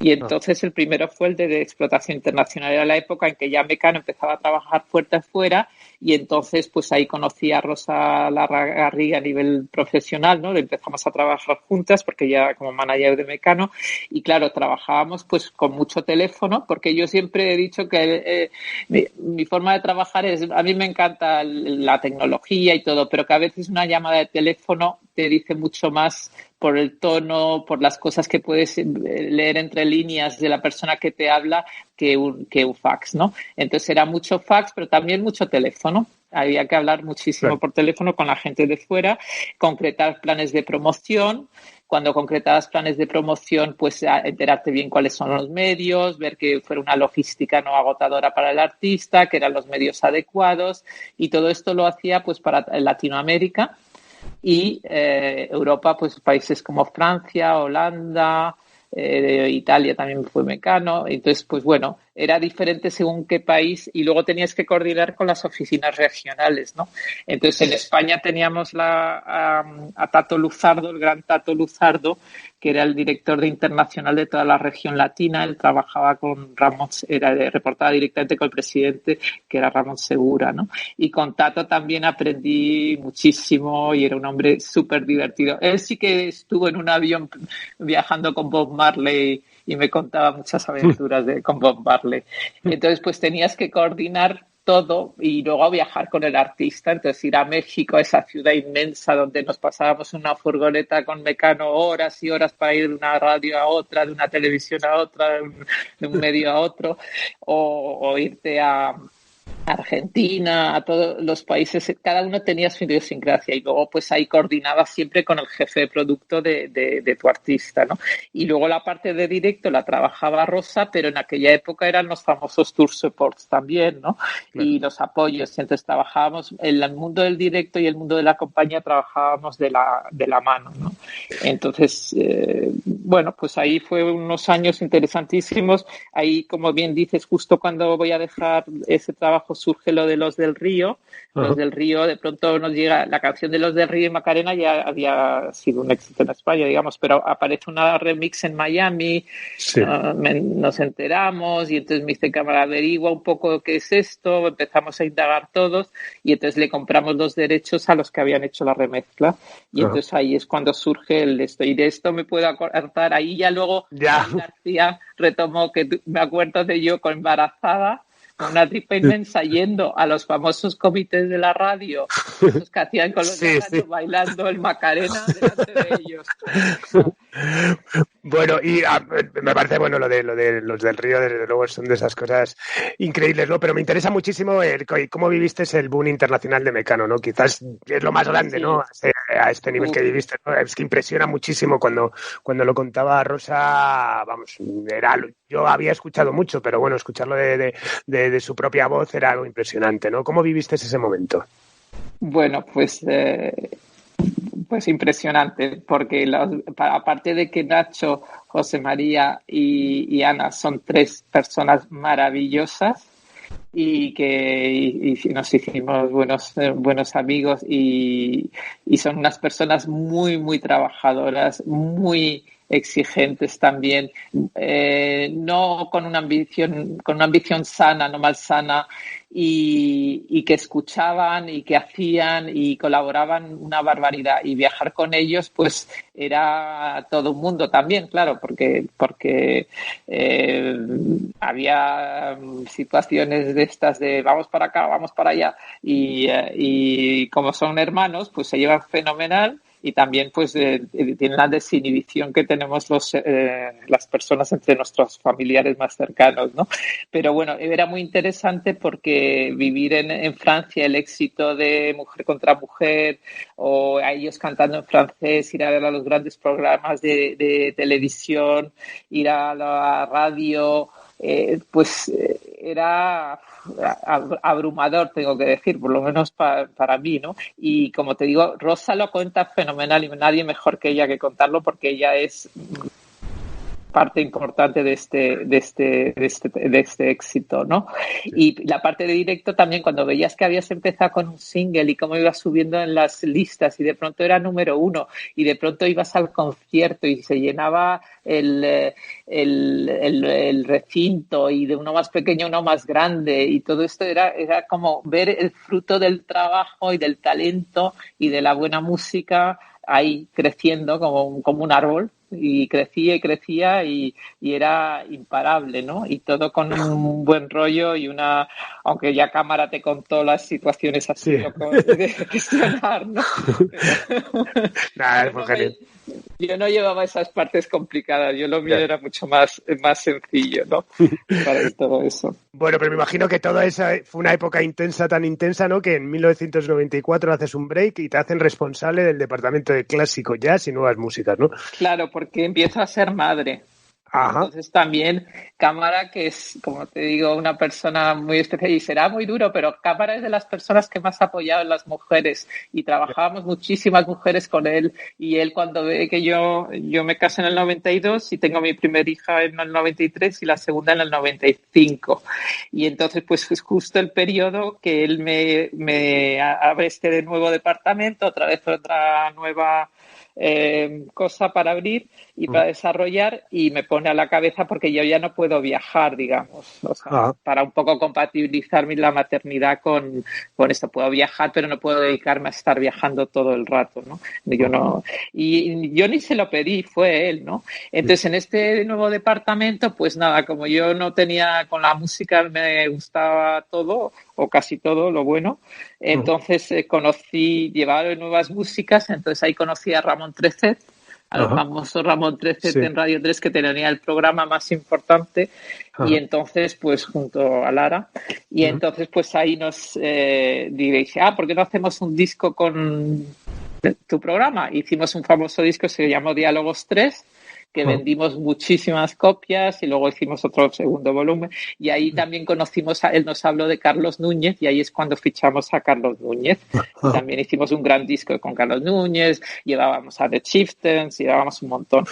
Y entonces el primero fue el de explotación internacional. Era la época en que ya Mecano empezaba a trabajar fuerte afuera y entonces pues ahí conocí a Rosa Larragarriga a nivel profesional, ¿no? Empezamos a trabajar juntas porque ya como manager de Mecano y claro, trabajábamos pues con mucho teléfono porque yo siempre he dicho que mi forma de trabajar es, a mí me encanta la tecnología y todo, pero que a veces una llamada de teléfono te dice mucho más por el tono, por las cosas que puedes leer entre líneas de la persona que te habla que un fax, ¿no? Entonces era mucho fax, pero también mucho teléfono. Había que hablar muchísimo por teléfono con la gente de fuera, concretar planes de promoción. Cuando concretabas planes de promoción, pues enterarte bien cuáles son los medios, ver que fuera una logística no agotadora para el artista, que eran los medios adecuados y todo esto lo hacía pues para Latinoamérica. Y Europa, pues países como Francia, Holanda, Italia también fue Mecano. Entonces, pues bueno, era diferente según qué país y luego tenías que coordinar con las oficinas regionales, ¿no? Entonces, en España teníamos a Tato Luzardo, el gran Tato Luzardo, que era el director de internacional de toda la región latina. Él trabajaba con Ramón, reportaba directamente con el presidente, que era Ramón Segura, ¿no? Y con Tato también aprendí muchísimo y era un hombre súper divertido. Él sí que estuvo en un avión viajando con Bob Marley y me contaba muchas aventuras con Bob Marley. Entonces, pues tenías que coordinar todo y luego viajar con el artista, entonces ir a México, a esa ciudad inmensa donde nos pasábamos una furgoneta con Mecano horas y horas para ir de una radio a otra, de una televisión a otra, de un medio a otro, o irte a Argentina, a todos los países, cada uno tenía su idiosincrasia y luego pues ahí coordinaba siempre con el jefe de producto de tu artista, ¿no? Y luego la parte de directo la trabajaba Rosa, pero en aquella época eran los famosos tour supports también, ¿no? Claro. Y los apoyos, entonces trabajábamos, en el mundo del directo y el mundo de la compañía trabajábamos de la mano, ¿no? Entonces, bueno, pues ahí fue unos años interesantísimos, ahí como bien dices, justo cuando voy a dejar ese trabajo surge lo de Los del Río. Uh-huh. Los del Río, de pronto nos llega la canción de Los del Río y Macarena, ya había sido un éxito en España, digamos, pero aparece una remix en Miami, sí. Nos enteramos y entonces me dice, cámara, averigua un poco qué es esto, empezamos a indagar todos y entonces le compramos los derechos a los que habían hecho la remezcla y uh-huh. Entonces ahí es cuando surge el esto y de esto me puedo acordar, ahí ya luego García retomó que me acuerdo de yo con embarazada una tripa inmensa yendo a los famosos comités de la radio, esos que hacían con los radio, bailando el Macarena delante de ellos. Bueno, y me parece bueno lo de Los del Río, desde luego son de esas cosas increíbles, ¿no? Pero me interesa muchísimo cómo viviste el boom internacional de Mecano, ¿no? Quizás es lo más grande, sí. ¿No? A este nivel que viviste, ¿no? Es que impresiona muchísimo cuando lo contaba Rosa, vamos, yo había escuchado mucho, pero bueno, escucharlo de su propia voz era algo impresionante, ¿no? ¿Cómo viviste ese momento? Bueno, pues impresionante, porque aparte de que Nacho, José María y Ana son tres personas maravillosas y que nos hicimos buenos amigos y son unas personas muy, muy trabajadoras, muy exigentes también, no con una ambición sana, no malsana, y que escuchaban y que hacían y colaboraban una barbaridad, y viajar con ellos pues era todo un mundo también, claro, porque había situaciones de estas de vamos para acá, vamos para allá y como son hermanos pues se llevan fenomenal. Y también pues tienen la desinhibición que tenemos las personas entre nuestros familiares más cercanos, ¿no? Pero bueno, era muy interesante porque vivir en Francia el éxito de Mujer contra Mujer o a ellos cantando en francés, ir a ver a los grandes programas de televisión, ir a la radio, pues era abrumador, tengo que decir, por lo menos para mí, ¿no? Y como te digo, Rosa lo cuenta fenomenal y nadie mejor que ella que contarlo porque ella es parte importante de este éxito, ¿no? Y la parte de directo también, cuando veías que habías empezado con un single y cómo ibas subiendo en las listas y de pronto era número 1 y de pronto ibas al concierto y se llenaba el recinto y de uno más pequeño a uno más grande y todo esto era como ver el fruto del trabajo y del talento y de la buena música ahí creciendo como un árbol. Y crecía y era imparable, ¿no? Y todo con un buen rollo y aunque ya Cámara te contó las situaciones así de gestionar, ¿no? Nada, genial. Yo no llevaba esas partes complicadas, lo mío era mucho más sencillo, ¿no? Para todo eso. Bueno, pero me imagino que toda esa fue una época tan intensa, ¿no? Que en 1994 haces un break y te hacen responsable del departamento de clásico, jazz y nuevas músicas, ¿no? Claro, porque empiezo a ser madre. Ajá. Entonces también Cámara, que es, como te digo, una persona muy especial y será muy duro, pero Cámara es de las personas que más ha apoyado en las mujeres y trabajábamos muchísimas mujeres con él y él cuando ve que yo me casé en el 92 y tengo mi primera hija en el 93 y la segunda en el 95 y entonces pues es justo el periodo que él me abre de nuevo departamento, otra vez otra nueva cosa para abrir y para desarrollar y me pone a la cabeza porque yo ya no puedo viajar, digamos, o sea, para un poco compatibilizar la maternidad con esto. Puedo viajar, pero no puedo dedicarme a estar viajando todo el rato, ¿no? Y yo ni se lo pedí, fue él, ¿no? Entonces, en este nuevo departamento, pues nada, como yo no tenía, con la música me gustaba todo, o casi todo lo bueno, entonces llevaba nuevas músicas, entonces ahí conocí a Ramón Trecet, al famoso Ramón Trecet en Radio 3, que tenía el programa más importante, y entonces pues junto a Lara, y entonces pues ahí nos dije, ¿por qué no hacemos un disco con tu programa? Hicimos un famoso disco, se llamó Diálogos 3, que vendimos muchísimas copias y luego hicimos otro segundo volumen y ahí también él nos habló de Carlos Núñez y ahí es cuando fichamos a Carlos Núñez. Y también hicimos un gran disco con Carlos Núñez, llevábamos a The Chieftains, llevábamos un montón.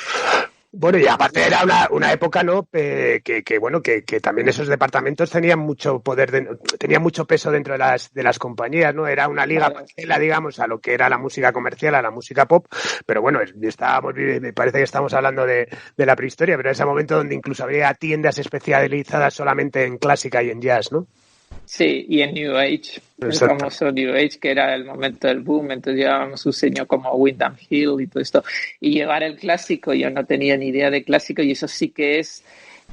Bueno, y aparte era una época, ¿no? Que también esos departamentos tenían mucho poder, tenían mucho peso dentro de las compañías, ¿no? Era una liga paralela, digamos, a lo que era la música comercial, a la música pop, pero bueno, me parece que estamos hablando de la prehistoria, pero ese momento donde incluso había tiendas especializadas solamente en clásica y en jazz, ¿no? Sí, y en New Age, el famoso New Age, que era el momento del boom, entonces llevábamos un sello como Windham Hill y todo esto, y llevar el clásico, yo no tenía ni idea de clásico y eso sí que es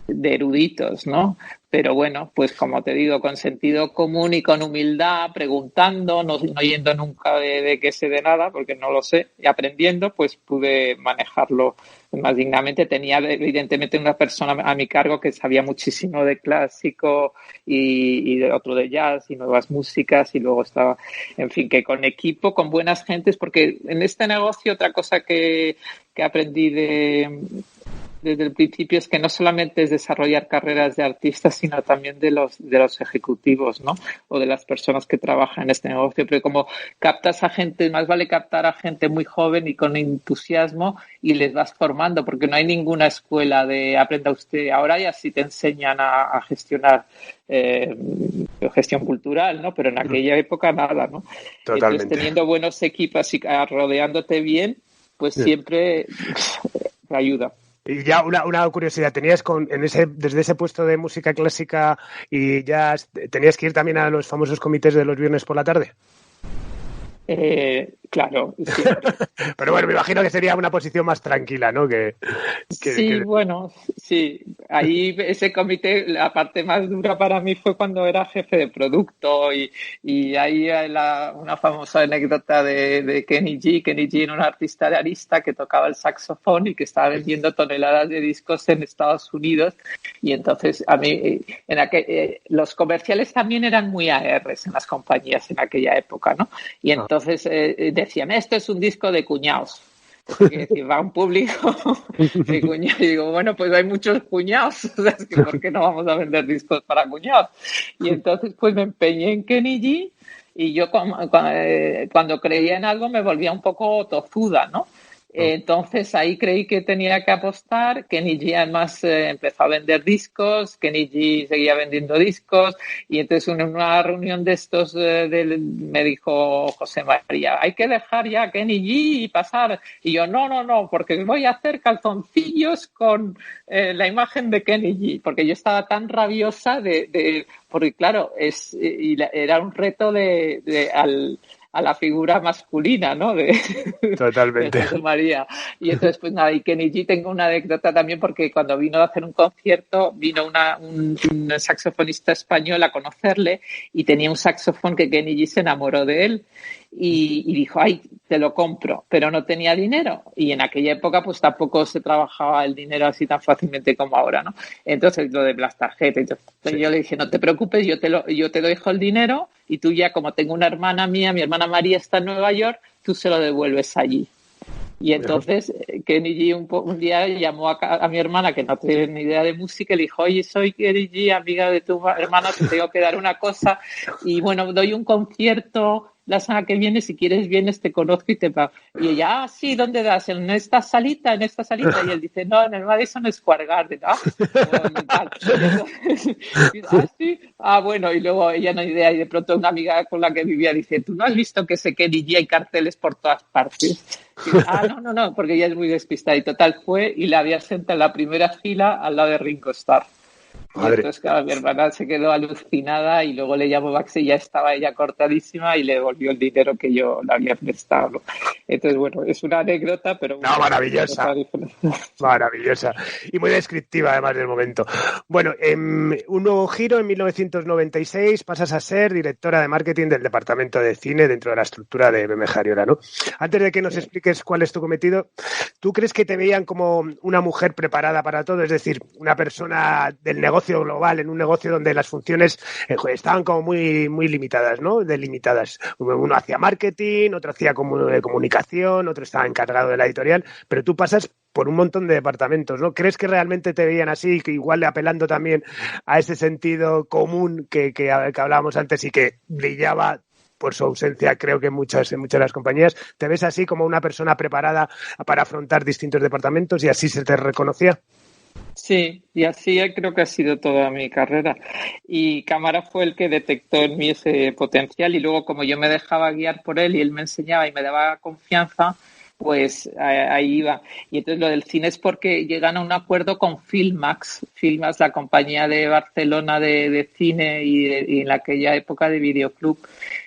de eruditos, ¿no? Pero bueno, pues como te digo, con sentido común y con humildad, preguntando, no yendo nunca de que sé de nada, porque no lo sé, y aprendiendo, pues pude manejarlo más dignamente. Tenía evidentemente una persona a mi cargo que sabía muchísimo de clásico y de otro de jazz y nuevas músicas y luego estaba, en fin, que con equipo, con buenas gentes, porque en este negocio otra cosa que aprendí desde el principio es que no solamente es desarrollar carreras de artistas, sino también de los ejecutivos, ¿no? O de las personas que trabajan en este negocio. Pero como captas a gente, más vale captar a gente muy joven y con entusiasmo y les vas formando, porque no hay ninguna escuela de aprenda usted. Ahora ya sí te enseñan a gestionar gestión cultural, ¿no? Pero en aquella época nada, ¿no? Totalmente. Entonces, teniendo buenos equipos y rodeándote bien, pues siempre ayuda. Y ya una curiosidad, ¿tenías desde ese puesto de música clásica y ya tenías que ir también a los famosos comités de los viernes por la tarde? Claro. Sí. Pero bueno, me imagino que sería una posición más tranquila, ¿no? Bueno, sí. Ahí ese comité, la parte más dura para mí fue cuando era jefe de producto y ahí una famosa anécdota de Kenny G. Kenny G era un artista de arista que tocaba el saxofón y que estaba vendiendo toneladas de discos en Estados Unidos y entonces a mí los comerciales también eran muy ARs en las compañías en aquella época, ¿no? Y entonces decían, esto es un disco de cuñados. Porque va un público de cuñados. Y digo, bueno, pues hay muchos cuñados. O sea, es que ¿por qué no vamos a vender discos para cuñados? Y entonces pues me empeñé en Kenny G y yo cuando creía en algo me volvía un poco tozuda, ¿no? Entonces ahí creí que tenía que apostar. Kenny G además empezó a vender discos, Kenny G seguía vendiendo discos, y entonces en una reunión de estos me dijo José María, hay que dejar ya Kenny G y pasar. Y yo, no, porque voy a hacer calzoncillos con la imagen de Kenny G, porque yo estaba tan rabiosa porque claro, era un reto a la figura masculina, ¿no? Totalmente. De José María. Y entonces, pues nada, y Kenny G, tengo una anécdota también, porque cuando vino a hacer un concierto, vino un saxofonista español a conocerle, y tenía un saxofón que Kenny G se enamoró de él, y dijo, ay, te lo compro, pero no tenía dinero. Y en aquella época, pues tampoco se trabajaba el dinero así tan fácilmente como ahora, ¿no? Entonces, lo de las tarjetas. Entonces, yo le dije, no te preocupes, yo te dejo el dinero, y tú ya, como tengo una hermana mía, mi hermana María está en Nueva York, tú se lo devuelves allí. Y entonces Kenny G un día llamó a mi hermana, que no tiene ni idea de música, y le dijo, oye, soy Kenny G, amiga de tu hermana, te tengo que dar una cosa, y bueno, doy un concierto la semana que viene, si quieres vienes, te conozco y te pago. Y ella, sí, ¿dónde das? ¿En esta salita? Y él dice, no, en el Madison Square Garden. Sí, bueno, y luego ella no idea, y de pronto una amiga con la que vivía dice, ¿tú no has visto que sé que DJ hay carteles por todas partes? Y, no, porque ella es muy despistada. Y total, fue y la había sentado en la primera fila al lado de Ringo Starr. Y entonces, claro, mi hermana se quedó alucinada, y luego le llamó Max y ya estaba ella cortadísima, y le devolvió el dinero que yo le había prestado. Entonces, bueno, es una anécdota, pero... No, maravillosa. Maravillosa. Y muy descriptiva, además, del momento. Bueno, un nuevo giro en 1996, pasas a ser directora de marketing del departamento de cine dentro de la estructura de BMG Ariola, ¿no? Antes de que nos expliques cuál es tu cometido, ¿tú crees que te veían como una mujer preparada para todo? Es decir, una persona del negocio global, en un negocio donde las funciones estaban como muy, muy limitadas, ¿no? Delimitadas. Uno hacía marketing, otro hacía comunicación, otro estaba encargado de la editorial, pero tú pasas por un montón de departamentos, ¿no? ¿Crees que realmente te veían así, que igual apelando también a ese sentido común que hablábamos antes y que brillaba por su ausencia, creo que en muchas de las compañías? ¿Te ves así como una persona preparada para afrontar distintos departamentos y así se te reconocía? Sí, y así creo que ha sido toda mi carrera. Y Cámara fue el que detectó en mí ese potencial, y luego, como yo me dejaba guiar por él y él me enseñaba y me daba confianza, pues ahí iba. Y entonces lo del cine es porque llegan a un acuerdo con Filmax, la compañía de Barcelona de cine y en aquella época de videoclub.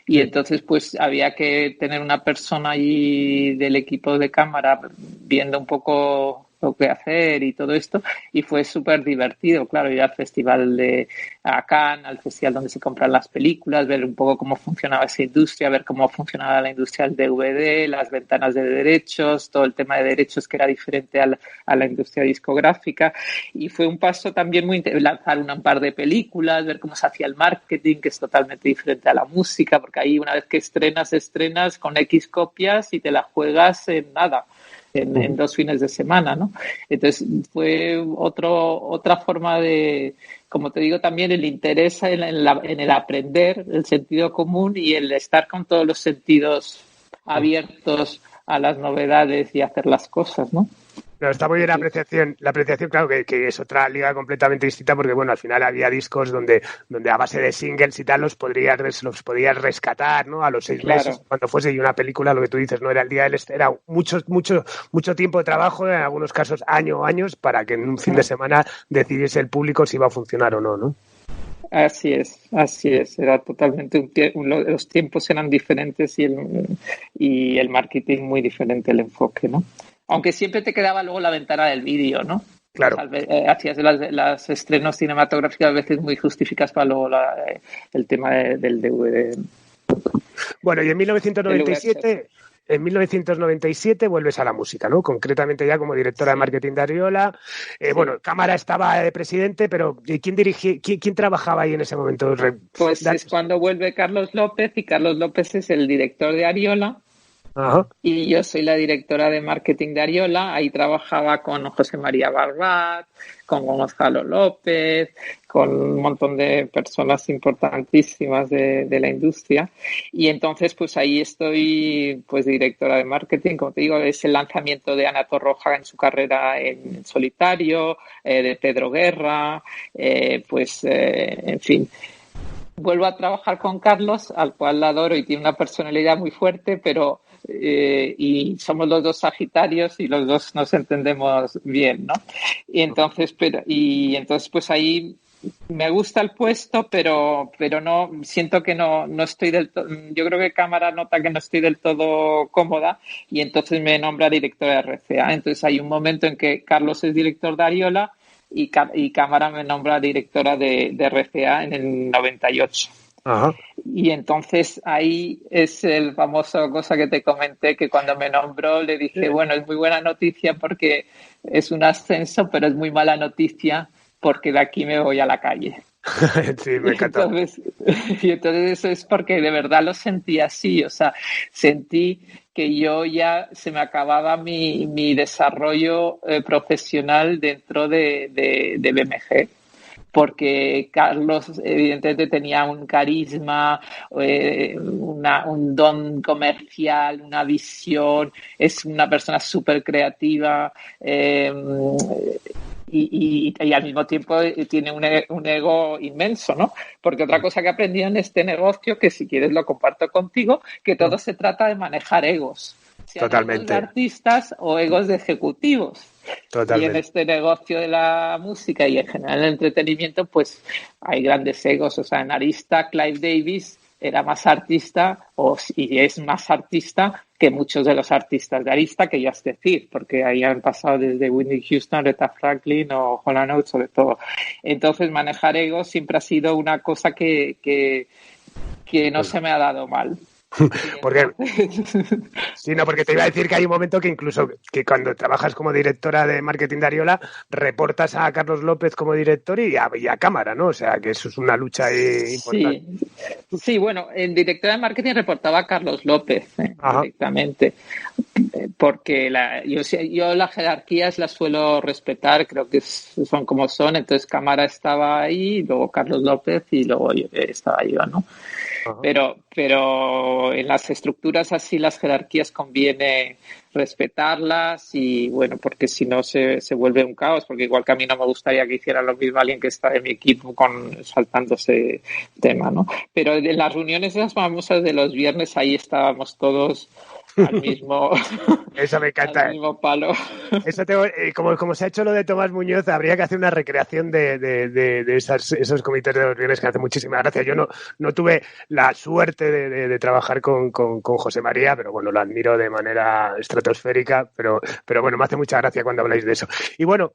Y entonces pues había que tener una persona allí del equipo de cámara viendo un poco lo que hacer y todo esto, y fue súper divertido, claro, ir al festival de Cannes, al festival donde se compran las películas, ver un poco cómo funcionaba esa industria, ver cómo funcionaba la industria del DVD, las ventanas de derechos, todo el tema de derechos que era diferente a la industria discográfica, y fue un paso también muy lanzar un par de películas, ver cómo se hacía el marketing, que es totalmente diferente a la música, porque ahí una vez que estrenas con X copias y te la juegas en nada. En 2 fines de semana, ¿no? Entonces fue otra forma de, como te digo, también el interés en el aprender, el sentido común y el estar con todos los sentidos abiertos a las novedades y hacer las cosas, ¿no? No, está muy bien la apreciación, claro, que es otra liga completamente distinta, porque bueno, al final había discos donde a base de singles y tal los podías rescatar, ¿no? A los 6 meses, cuando fuese, y una película, lo que tú dices, no era el día del era mucho tiempo de trabajo, en algunos casos años, para que en un fin de semana decidiese el público si iba a funcionar o no, ¿no? Así es, era totalmente los tiempos eran diferentes y el marketing muy diferente, el enfoque, ¿no? Aunque siempre te quedaba luego la ventana del vídeo, ¿no? Claro. Hacías las estrenos cinematográficos a veces muy justificadas para luego el tema del DVD. Bueno, y en 1997 vuelves a la música, ¿no? Concretamente ya como directora de marketing de Ariola. Bueno, Cámara estaba de presidente, pero ¿quién trabajaba ahí en ese momento? Pues es cuando vuelve Carlos López, y Carlos López es el director de Ariola. Ajá. Y yo soy la directora de marketing de Ariola. Ahí trabajaba con José María Barbat, con Gonzalo López, con un montón de personas importantísimas de la industria. Y entonces, pues ahí estoy, pues directora de marketing. Como te digo, es el lanzamiento de Ana Torroja en su carrera en solitario, de Pedro Guerra, en fin. Vuelvo a trabajar con Carlos, al cual la adoro y tiene una personalidad muy fuerte, pero y somos los dos sagitarios y los dos nos entendemos bien, ¿no? Y entonces, pues ahí me gusta el puesto, pero no siento que no estoy del todo. Yo creo que Cámara nota que no estoy del todo cómoda y entonces me nombra directora de RCA. Entonces hay un momento en que Carlos es director de Ariola y Cámara me nombra directora de RCA en el 98. Ajá. Y entonces ahí es el famoso cosa que te comenté, que cuando me nombró le dije, bueno, es muy buena noticia porque es un ascenso, pero es muy mala noticia porque de aquí me voy a la calle. Sí, me encanta. Entonces eso es porque de verdad lo sentí así, o sea, sentí que yo ya se me acababa mi desarrollo profesional dentro de BMG. Porque Carlos evidentemente tenía un carisma, un don comercial, una visión, es una persona súper creativa y al mismo tiempo tiene un ego inmenso, ¿no? Porque otra cosa que he aprendido en este negocio, que si quieres lo comparto contigo, que todo se trata de manejar egos. Sean Totalmente. egos de artistas o egos de ejecutivos. Totalmente. Y en este negocio de la música y en general el entretenimiento, pues hay grandes egos. O sea, en Arista, Clive Davis era más artista y es más artista que muchos de los artistas de Arista, que ya es decir, porque ahí han pasado desde Whitney Houston, Aretha Franklin o Hall & Oates, sobre todo. Entonces, manejar egos siempre ha sido una cosa que no se me ha dado mal. Porque sí, no, porque te iba a decir que hay un momento que incluso que cuando trabajas como directora de marketing de Ariola reportas a Carlos López como director y a Cámara, ¿no? O sea, que eso es una lucha ahí importante. Sí, bueno, en directora de marketing reportaba a Carlos López directamente, porque yo las jerarquías las suelo respetar, creo que son como son. Entonces Cámara estaba ahí, luego Carlos López y luego estaba yo, ¿no? Pero en las estructuras así, las jerarquías conviene respetarlas y bueno, porque si no se vuelve un caos, porque igual que a mí no me gustaría que hiciera lo mismo alguien que está en mi equipo saltándose tema, ¿no? Pero en las reuniones esas famosas de los viernes ahí estábamos todos al mismo, eso me encanta. Al mismo palo. Eso como se ha hecho lo de Tomás Muñoz, habría que hacer una recreación de esos comités de los viernes que hace muchísima gracia. Yo no tuve la suerte de trabajar con José María, pero bueno, lo admiro de manera estratosférica, pero bueno, me hace mucha gracia cuando habláis de eso. Y bueno,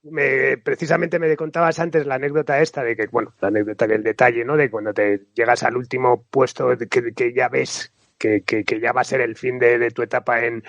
precisamente me contabas antes la anécdota esta de que, bueno, la anécdota del detalle, ¿no? De cuando te llegas al último puesto que ya ves que ya va a ser el fin de tu etapa en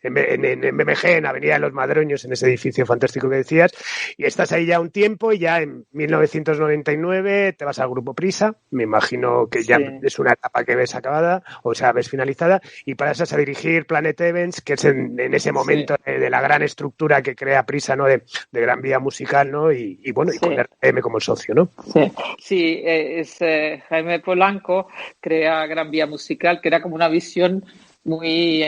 BMG, en Avenida de los Madroños, en ese edificio fantástico que decías, y estás ahí ya un tiempo y ya en 1999 te vas al Grupo Prisa, me imagino que ya es una etapa que ves acabada, o sea, ves finalizada, y pasas a dirigir Planet Events, que es en ese momento de la gran estructura que crea Prisa, ¿no? De Gran Vía Musical, ¿no? Y bueno, y con RTM como socio, ¿no? Sí, es Jaime Polanco crea Gran Vía Musical, que era como una visión muy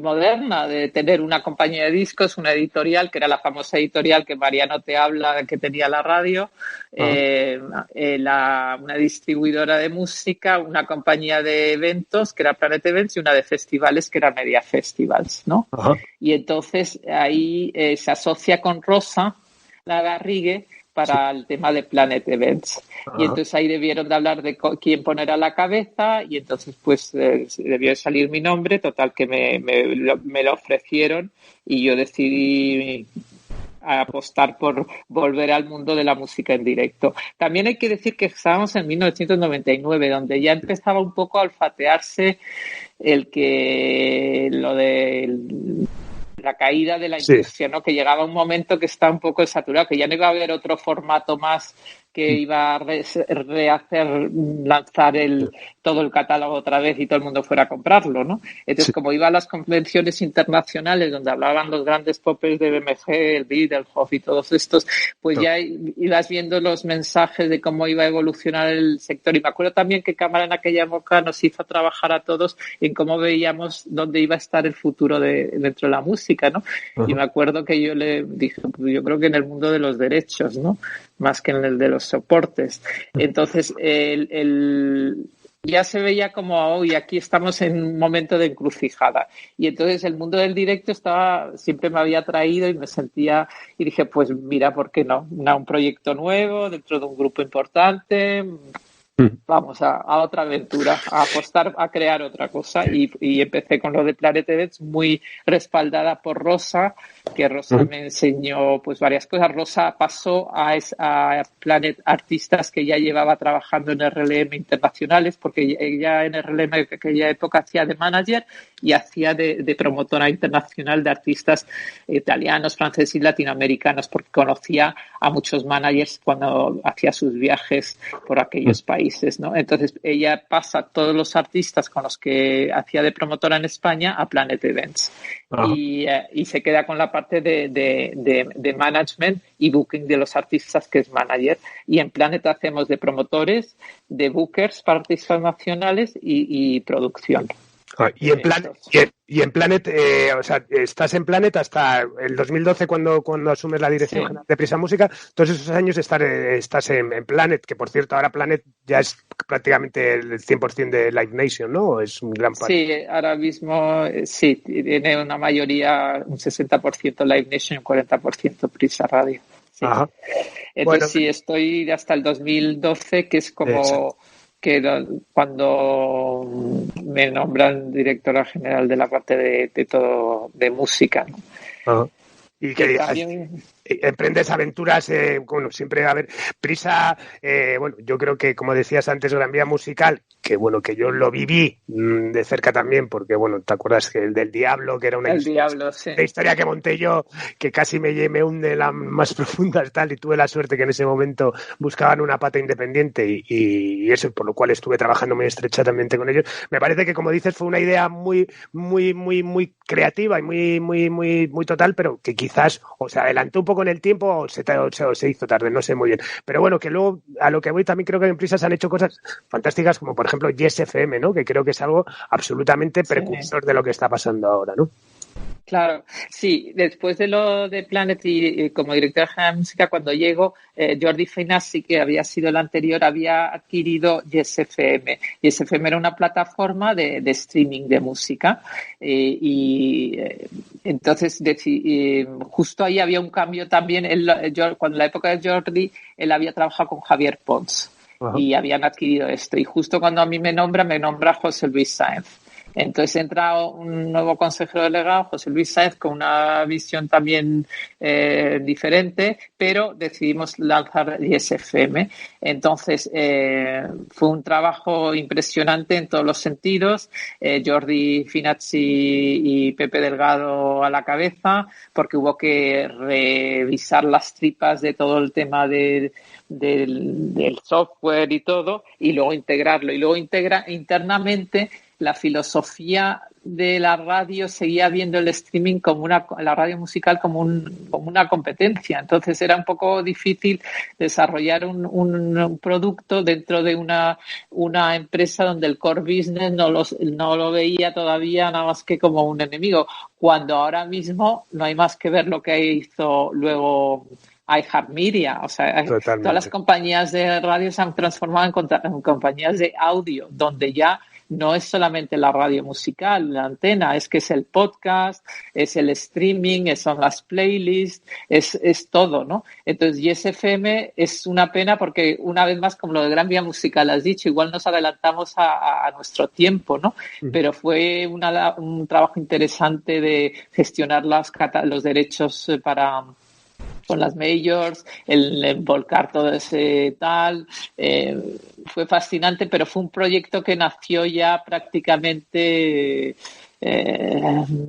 moderna de tener una compañía de discos, una editorial, que era la famosa editorial que Mariano te habla, que tenía la radio, una distribuidora de música, una compañía de eventos, que era Planet Events, y una de festivales, que era Media Festivals, ¿no? Y entonces ahí se asocia con Rosa Lagarrigue para el tema de Planet Events. Y entonces ahí debieron de hablar de quién poner a la cabeza y entonces pues debió de salir mi nombre, total que me lo ofrecieron y yo decidí apostar por volver al mundo de la música en directo. También hay que decir que estábamos en 1999, donde ya empezaba un poco a olfatearse lo de la caída de la industria, ¿no? Que llegaba un momento que está un poco saturado, que ya no iba a haber otro formato más que iba a lanzar todo el catálogo otra vez y todo el mundo fuera a comprarlo, ¿no? Entonces, como iba a las convenciones internacionales donde hablaban los grandes popes de BMG, el Biederhof y todos estos, pues ya ibas viendo los mensajes de cómo iba a evolucionar el sector. Y me acuerdo también que Cámara en aquella época nos hizo trabajar a todos en cómo veíamos dónde iba a estar el futuro dentro de la música, ¿no? Y me acuerdo que yo le dije, pues yo creo que en el mundo de los derechos, ¿no? Más que en el de los soportes. Entonces, ya se veía como hoy aquí estamos en un momento de encrucijada. Y entonces el mundo del directo siempre me había atraído y me sentía, y dije, pues mira, ¿por qué no? Un proyecto nuevo dentro de un grupo importante. Vamos a otra aventura, a apostar a crear otra cosa y empecé con lo de Planet Events muy respaldada por Rosa, que Rosa me enseñó pues varias cosas. Rosa pasó a Planet artistas que ya llevaba trabajando en RLM internacionales, porque ella en RLM en aquella época hacía de manager y hacía de promotora internacional de artistas italianos, franceses y latinoamericanos, porque conocía a muchos managers cuando hacía sus viajes por aquellos países, ¿no? Entonces ella pasa todos los artistas con los que hacía de promotora en España a Planet Events y se queda con la parte de management y booking de los artistas, que es manager, y en Planet hacemos de promotores, de bookers para artistas nacionales y producción. Y en Planet, o sea, estás en Planet hasta el 2012 cuando asumes la dirección general de Prisa Música. Todos esos años estás en Planet, que por cierto ahora Planet ya es prácticamente el 100% de Live Nation, ¿no? ¿O es un gran parte? Sí, ahora mismo sí, tiene una mayoría, un 60% Live Nation y un 40% Prisa Radio. Sí. Ajá. Entonces bueno, sí, estoy hasta el 2012, que es como... que cuando me nombran directora general de la parte de todo de música, ¿no? Y que también emprendes aventuras, bueno, siempre a ver, Prisa, bueno, yo creo que, como decías antes, Gran Vía Musical, que bueno, que yo lo viví de cerca también, porque bueno, ¿te acuerdas que el del Diablo, que era una historia que monté yo, que casi me hunde las más profundas tal, y tuve la suerte que en ese momento buscaban una pata independiente y eso, por lo cual estuve trabajando muy estrechamente con ellos. Me parece que, como dices, fue una idea muy creativa y muy total, pero que quizás o se adelantó un poco en el tiempo o se hizo tarde, no sé muy bien. Pero bueno, que luego a lo que voy también creo que en Prisa se han hecho cosas fantásticas, como por ejemplo Yes FM, ¿no? Que creo que es algo absolutamente precursor de lo que está pasando ahora, ¿no? Claro, sí. Después de lo de Planet y como directora general de música, cuando llego, Jordi Feinassi, que había sido el anterior, había adquirido Yes FM. Yes FM era una plataforma de streaming de música entonces justo ahí había un cambio también. Cuando en la época de Jordi, él había trabajado con Javier Pons y habían adquirido esto. Y justo cuando a mí me nombra José Luis Sáenz. Entonces entra un nuevo consejero delegado, José Luis Sáenz, con una visión también diferente, pero decidimos lanzar Yes FM. Entonces fue un trabajo impresionante en todos los sentidos. Jordi Finazzi y Pepe Delgado a la cabeza, porque hubo que revisar las tripas de todo el tema del software y todo, y luego integrarlo. Y luego internamente la filosofía de la radio seguía viendo el streaming como la radio musical como una competencia. Entonces era un poco difícil desarrollar un producto dentro de una empresa donde el core business no lo veía todavía nada más que como un enemigo, cuando ahora mismo no hay más que ver lo que hizo luego iHeartMedia. O sea, todas las compañías de radio se han transformado en compañías de audio, donde ya no es solamente la radio musical, la antena, es que es el podcast, es el streaming, son las playlists, es todo, ¿no? Entonces, Yes FM es una pena porque, una vez más, como lo de Gran Vía Musical has dicho, igual nos adelantamos a nuestro tiempo, ¿no? Pero fue un trabajo interesante de gestionar los derechos con las majors, el volcar todo ese tal, fue fascinante, pero fue un proyecto que nació ya prácticamente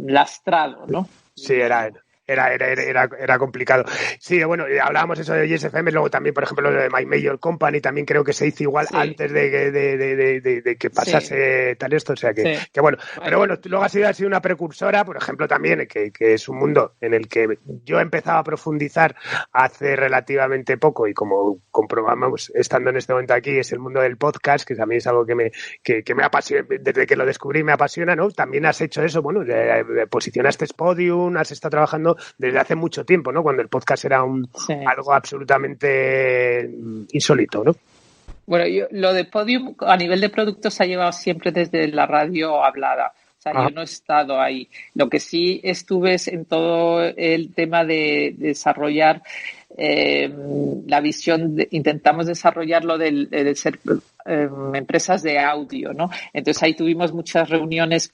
lastrado, ¿no? Sí, era Era complicado. Sí, bueno, hablábamos eso de Yes FM, luego también, por ejemplo, lo de My Major Company, también creo que se hizo igual antes de que pasase tal esto, o sea que bueno. Pero bueno, luego has sido una precursora, por ejemplo, también, que es un mundo en el que yo he empezado a profundizar hace relativamente poco y como comprobamos estando en este momento aquí, es el mundo del podcast, que también es algo que me apasiona, desde que lo descubrí me apasiona, ¿no? También has hecho eso, bueno, posicionaste Podium, has estado trabajando desde hace mucho tiempo, ¿no? Cuando el podcast era algo absolutamente insólito, ¿no? Bueno, lo de Podium a nivel de productos se ha llevado siempre desde la radio hablada. O sea, yo no he estado ahí. Lo que sí estuve es en todo el tema de desarrollar la visión, intentamos desarrollarlo de ser empresas de audio, ¿no? Entonces ahí tuvimos muchas reuniones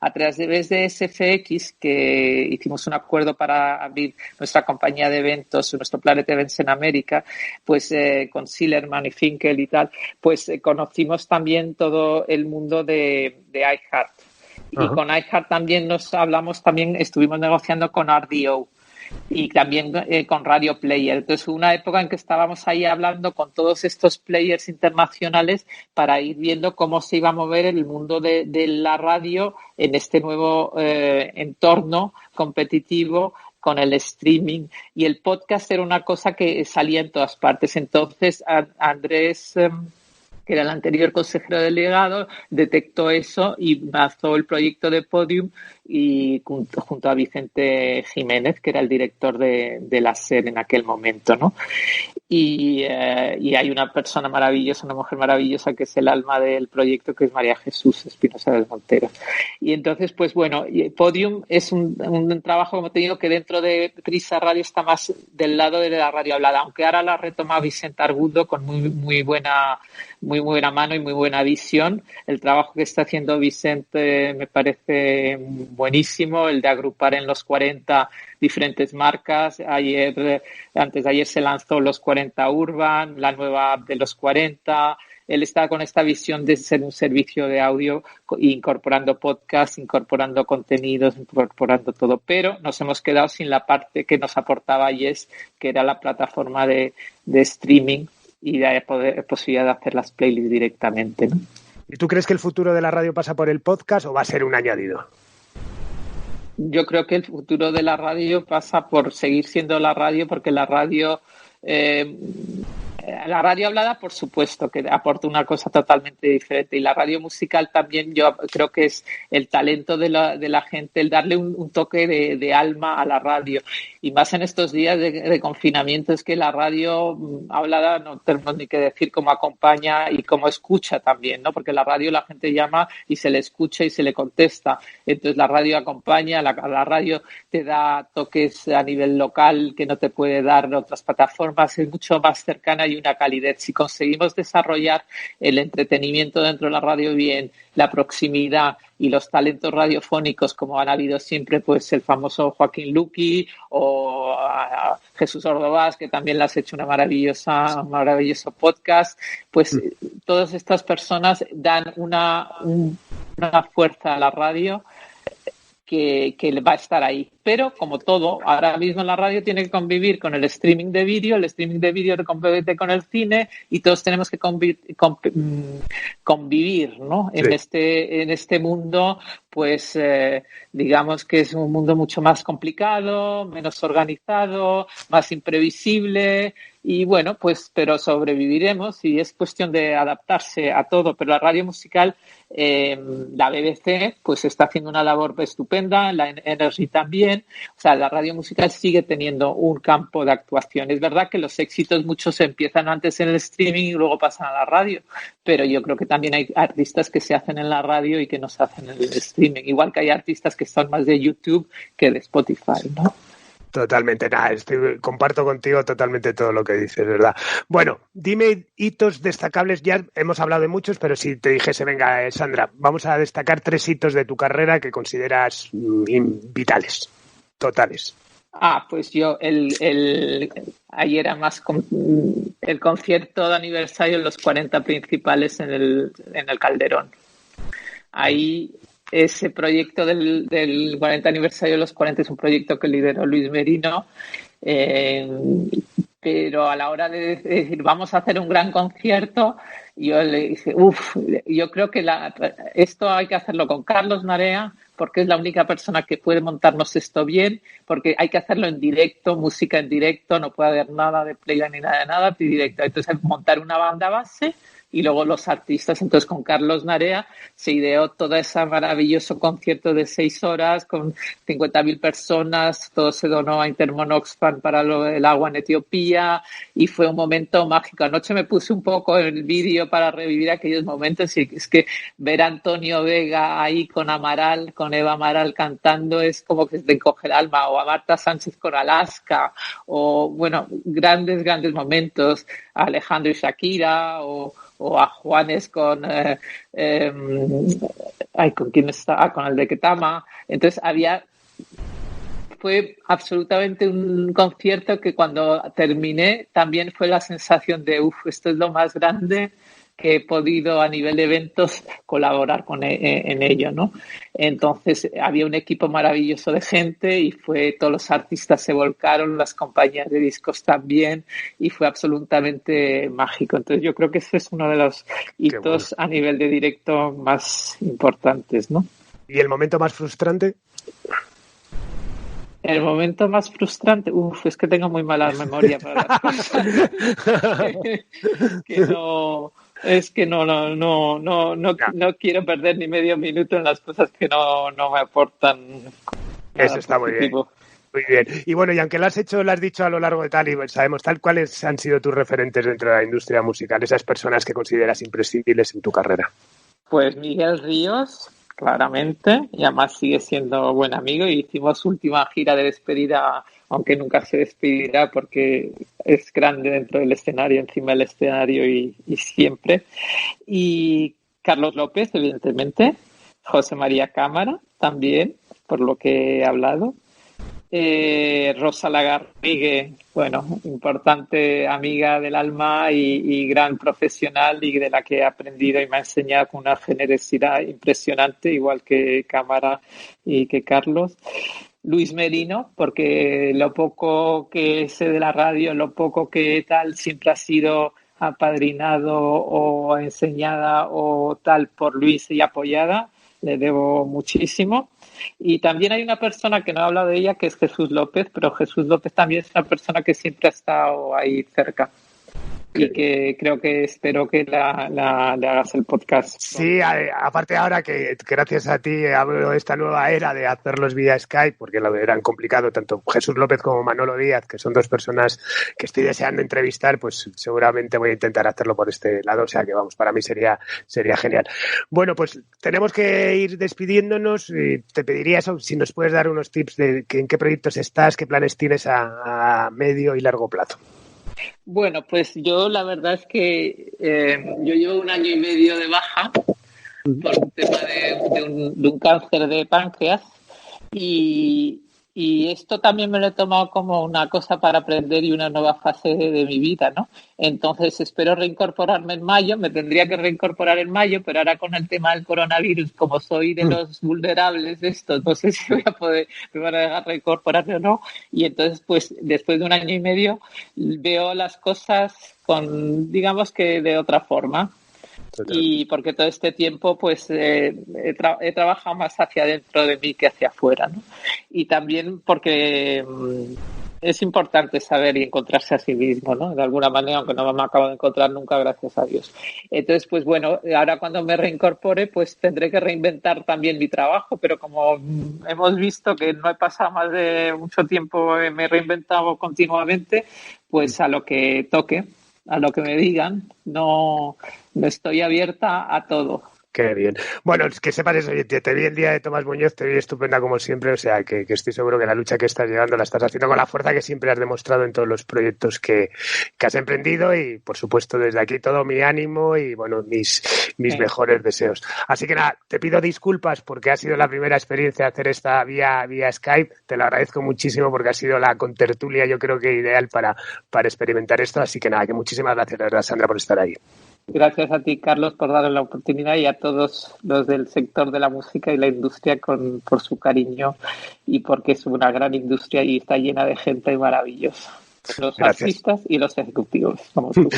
a través de SFX, que hicimos un acuerdo para abrir nuestra compañía de eventos, nuestro Planet Events en América, pues con Sillerman y Finkel y tal, pues conocimos también todo el mundo de iHeart. Y con iHeart también estuvimos negociando con RDO. Y también con Radio Player. Entonces, una época en que estábamos ahí hablando con todos estos players internacionales para ir viendo cómo se iba a mover el mundo de la radio en este nuevo entorno competitivo con el streaming. Y el podcast era una cosa que salía en todas partes. Entonces, Andrés, que era el anterior consejero delegado, detectó eso y lanzó el proyecto de Podium y junto a Vicente Jiménez, que era el director de la SER en aquel momento, ¿no? Y hay una persona maravillosa, una mujer maravillosa, que es el alma del proyecto, que es María Jesús Espinosa del Montero. Y entonces, pues bueno, Podium es un trabajo, como te digo, que dentro de Prisa Radio está más del lado de la radio hablada, aunque ahora la retoma Vicente Argudo con muy buena mano y muy buena visión. El trabajo que está haciendo Vicente me parece buenísimo, el de agrupar en los 40 diferentes marcas. Antes de ayer se lanzó los 40 Urban, la nueva app de los 40. Él está con esta visión de ser un servicio de audio, incorporando podcasts, incorporando contenidos, incorporando todo. Pero nos hemos quedado sin la parte que nos aportaba Yes, que era la plataforma de streaming y de posibilidad de hacer las playlists directamente, ¿no? ¿Y tú crees que el futuro de la radio pasa por el podcast o va a ser un añadido? Yo creo que el futuro de la radio pasa por seguir siendo la radio, porque la radio hablada, por supuesto, que aporta una cosa totalmente diferente, y la radio musical también. Yo creo que es el talento de la gente, el darle un toque de alma a la radio, y más en estos días de confinamiento. Es que la radio hablada, no tenemos ni que decir cómo acompaña y cómo escucha también, ¿no? Porque la radio la gente llama y se le escucha y se le contesta. Entonces la radio acompaña, la radio te da toques a nivel local que no te puede dar otras plataformas, es mucho más cercana y una calidez. Si conseguimos desarrollar el entretenimiento dentro de la radio bien, la proximidad y los talentos radiofónicos, como han habido siempre, pues el famoso Joaquín Luqui o Jesús Ordovás, que también le has hecho un maravilloso podcast, pues todas estas personas dan una fuerza a la radio que va a estar ahí. Pero, como todo, ahora mismo la radio tiene que convivir con el streaming de vídeo, compite con el cine, y todos tenemos que convivir, ¿no? Sí. En este mundo, pues digamos que es un mundo mucho más complicado, menos organizado, más imprevisible. Y bueno, pues, pero sobreviviremos, y es cuestión de adaptarse a todo. Pero la radio musical, la BBC, pues está haciendo una labor estupenda, la Energy también. O sea, la radio musical sigue teniendo un campo de actuación. Es verdad que los éxitos muchos empiezan antes en el streaming y luego pasan a la radio, pero yo creo que también hay artistas que se hacen en la radio y que no se hacen en el streaming. Igual que hay artistas que son más de YouTube que de Spotify, ¿no? Totalmente, comparto contigo totalmente todo lo que dices, ¿verdad? Bueno, dime hitos destacables. Ya hemos hablado de muchos, pero si te dijese, venga, Sandra, vamos a destacar 3 hitos de tu carrera que consideras vitales, totales. Pues yo ayer además el concierto de aniversario en los 40 principales en el Calderón. Ahí ese proyecto del 40 aniversario de los 40 es un proyecto que lideró Luis Merino, pero a la hora de decir vamos a hacer un gran concierto, yo le dije, yo creo que esto hay que hacerlo con Carlos Narea, porque es la única persona que puede montarnos esto bien, porque hay que hacerlo en directo, música en directo, no puede haber nada de playback ni nada de nada, directo. Entonces hay que montar una banda base y luego los artistas. Entonces con Carlos Narea se ideó todo ese maravilloso concierto de 6 horas con 50.000 personas, todo se donó a Intermon Oxfam para el agua en Etiopía y fue un momento mágico. Anoche me puse un poco el vídeo para revivir aquellos momentos y es que ver a Antonio Vega ahí con Amaral, con Eva Amaral cantando es como que te encoge el alma, o a Marta Sánchez con Alaska, o bueno, grandes momentos, a Alejandro y Shakira, o a Juanes con ¿con quién está? Con el de Ketama. Entonces fue absolutamente un concierto que cuando terminé también fue la sensación de esto es lo más grande que he podido a nivel de eventos colaborar en ello, ¿no? Entonces había un equipo maravilloso de gente y todos los artistas se volcaron, las compañías de discos también, y fue absolutamente mágico. Entonces yo creo que ese es uno de los hitos a nivel de directo más importantes, ¿no? ¿Y el momento más frustrante? El momento más frustrante, es que tengo muy mala memoria para las cosas. No quiero perder ni medio minuto en las cosas que no me aportan. Eso está muy bien. Muy bien. Y bueno, y aunque lo has dicho a lo largo de tal, y sabemos cuáles han sido tus referentes dentro de la industria musical, esas personas que consideras imprescindibles en tu carrera. Pues Miguel Ríos, claramente, y además sigue siendo buen amigo, y hicimos última gira de despedida, aunque nunca se despedirá porque es grande dentro del escenario, encima del escenario y siempre. Y Carlos López, evidentemente, José María Cámara, también, por lo que he hablado. Rosa Lagarrigue, importante amiga del alma y gran profesional, y de la que he aprendido y me ha enseñado con una generosidad impresionante, igual que Cámara y que Carlos. Luis Merino, porque lo poco que sé de la radio, lo poco que tal, siempre ha sido apadrinado o enseñada o tal por Luis y apoyada. Le debo muchísimo. Y también hay una persona que no he hablado de ella, que es Jesús López, pero Jesús López también es una persona que siempre ha estado ahí cerca. Y que espero que le hagas el podcast. Sí, aparte ahora que gracias a ti abro esta nueva era de hacerlos vía Skype, porque lo eran complicado, tanto Jesús López como Manolo Díaz, que son dos personas que estoy deseando entrevistar, pues seguramente voy a intentar hacerlo por este lado, o sea que para mí sería genial. Bueno, pues tenemos que ir despidiéndonos. Te pediría eso, si nos puedes dar unos tips de en qué proyectos estás, qué planes tienes a medio y largo plazo. Bueno, pues yo la verdad es que yo llevo 1 año y medio de baja por un tema de un cáncer de páncreas y esto también me lo he tomado como una cosa para aprender y una nueva fase de mi vida, ¿no? Entonces espero reincorporarme en mayo, me tendría que reincorporar en mayo, pero ahora con el tema del coronavirus, como soy de los vulnerables de esto, no sé si voy a poder, me van a dejar reincorporarme o no, y entonces pues después de 1 año y medio veo las cosas digamos que de otra forma. Y porque todo este tiempo pues he trabajado más hacia adentro de mí que hacia afuera, ¿no? Y también porque es importante saber y encontrarse a sí mismo, ¿no? De alguna manera, aunque no me acabo de encontrar nunca, gracias a Dios. Entonces, pues bueno, ahora cuando me reincorpore, pues tendré que reinventar también mi trabajo, pero como hemos visto que no he pasado más de mucho tiempo, me he reinventado continuamente, pues a lo que toque, a lo que me digan, no estoy abierta a todo. Qué bien. Bueno, que sepas eso, te vi el día de Tomás Muñoz, te vi estupenda como siempre, o sea, que estoy seguro que la lucha que estás llevando la estás haciendo con la fuerza que siempre has demostrado en todos los proyectos que has emprendido, y por supuesto desde aquí todo mi ánimo y bueno, mis mejores deseos. Así que nada, te pido disculpas porque ha sido la primera experiencia de hacer esta vía Skype, te lo agradezco muchísimo porque ha sido la contertulia yo creo que ideal para experimentar esto, así que nada, que muchísimas gracias, Sandra, por estar ahí. Gracias a ti, Carlos, por darle la oportunidad, y a todos los del sector de la música y la industria por su cariño, y porque es una gran industria y está llena de gente maravillosa. Los artistas y los ejecutivos. Vamos tú.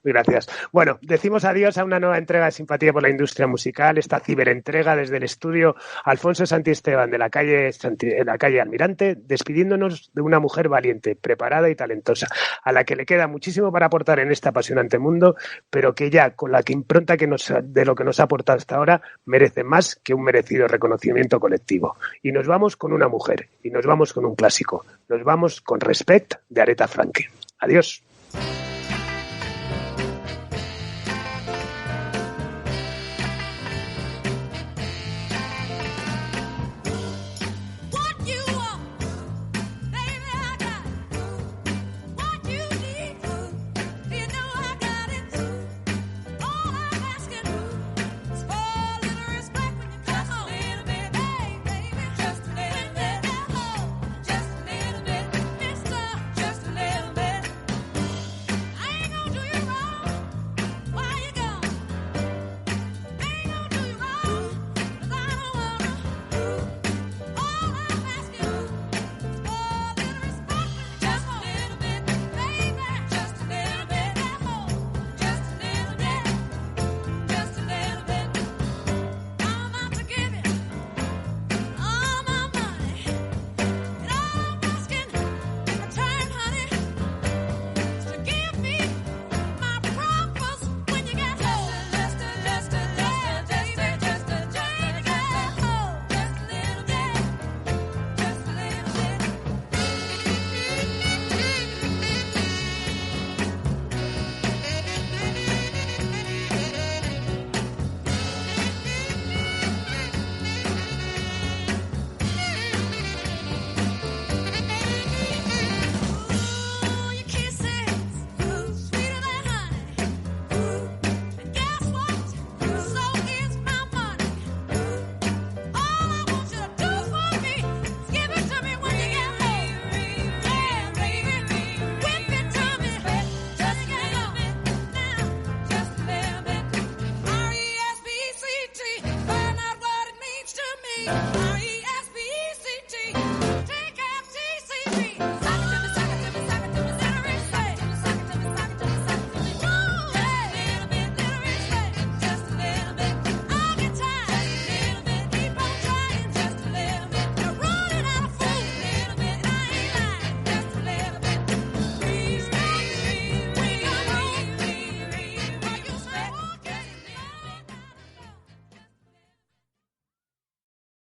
Gracias. Bueno, decimos adiós a una nueva entrega de Simpatía por la Industria Musical, esta ciberentrega desde el estudio Alfonso Santisteban de la calle Almirante, despidiéndonos de una mujer valiente, preparada y talentosa, a la que le queda muchísimo para aportar en este apasionante mundo, pero que ya con la impronta de lo que nos ha aportado hasta ahora merece más que un merecido reconocimiento colectivo. Y nos vamos con una mujer, y nos vamos con un clásico, nos vamos con Respect de Aretha Franklin. Adiós. R-E-S-P-E-C-T, find out what it means to me.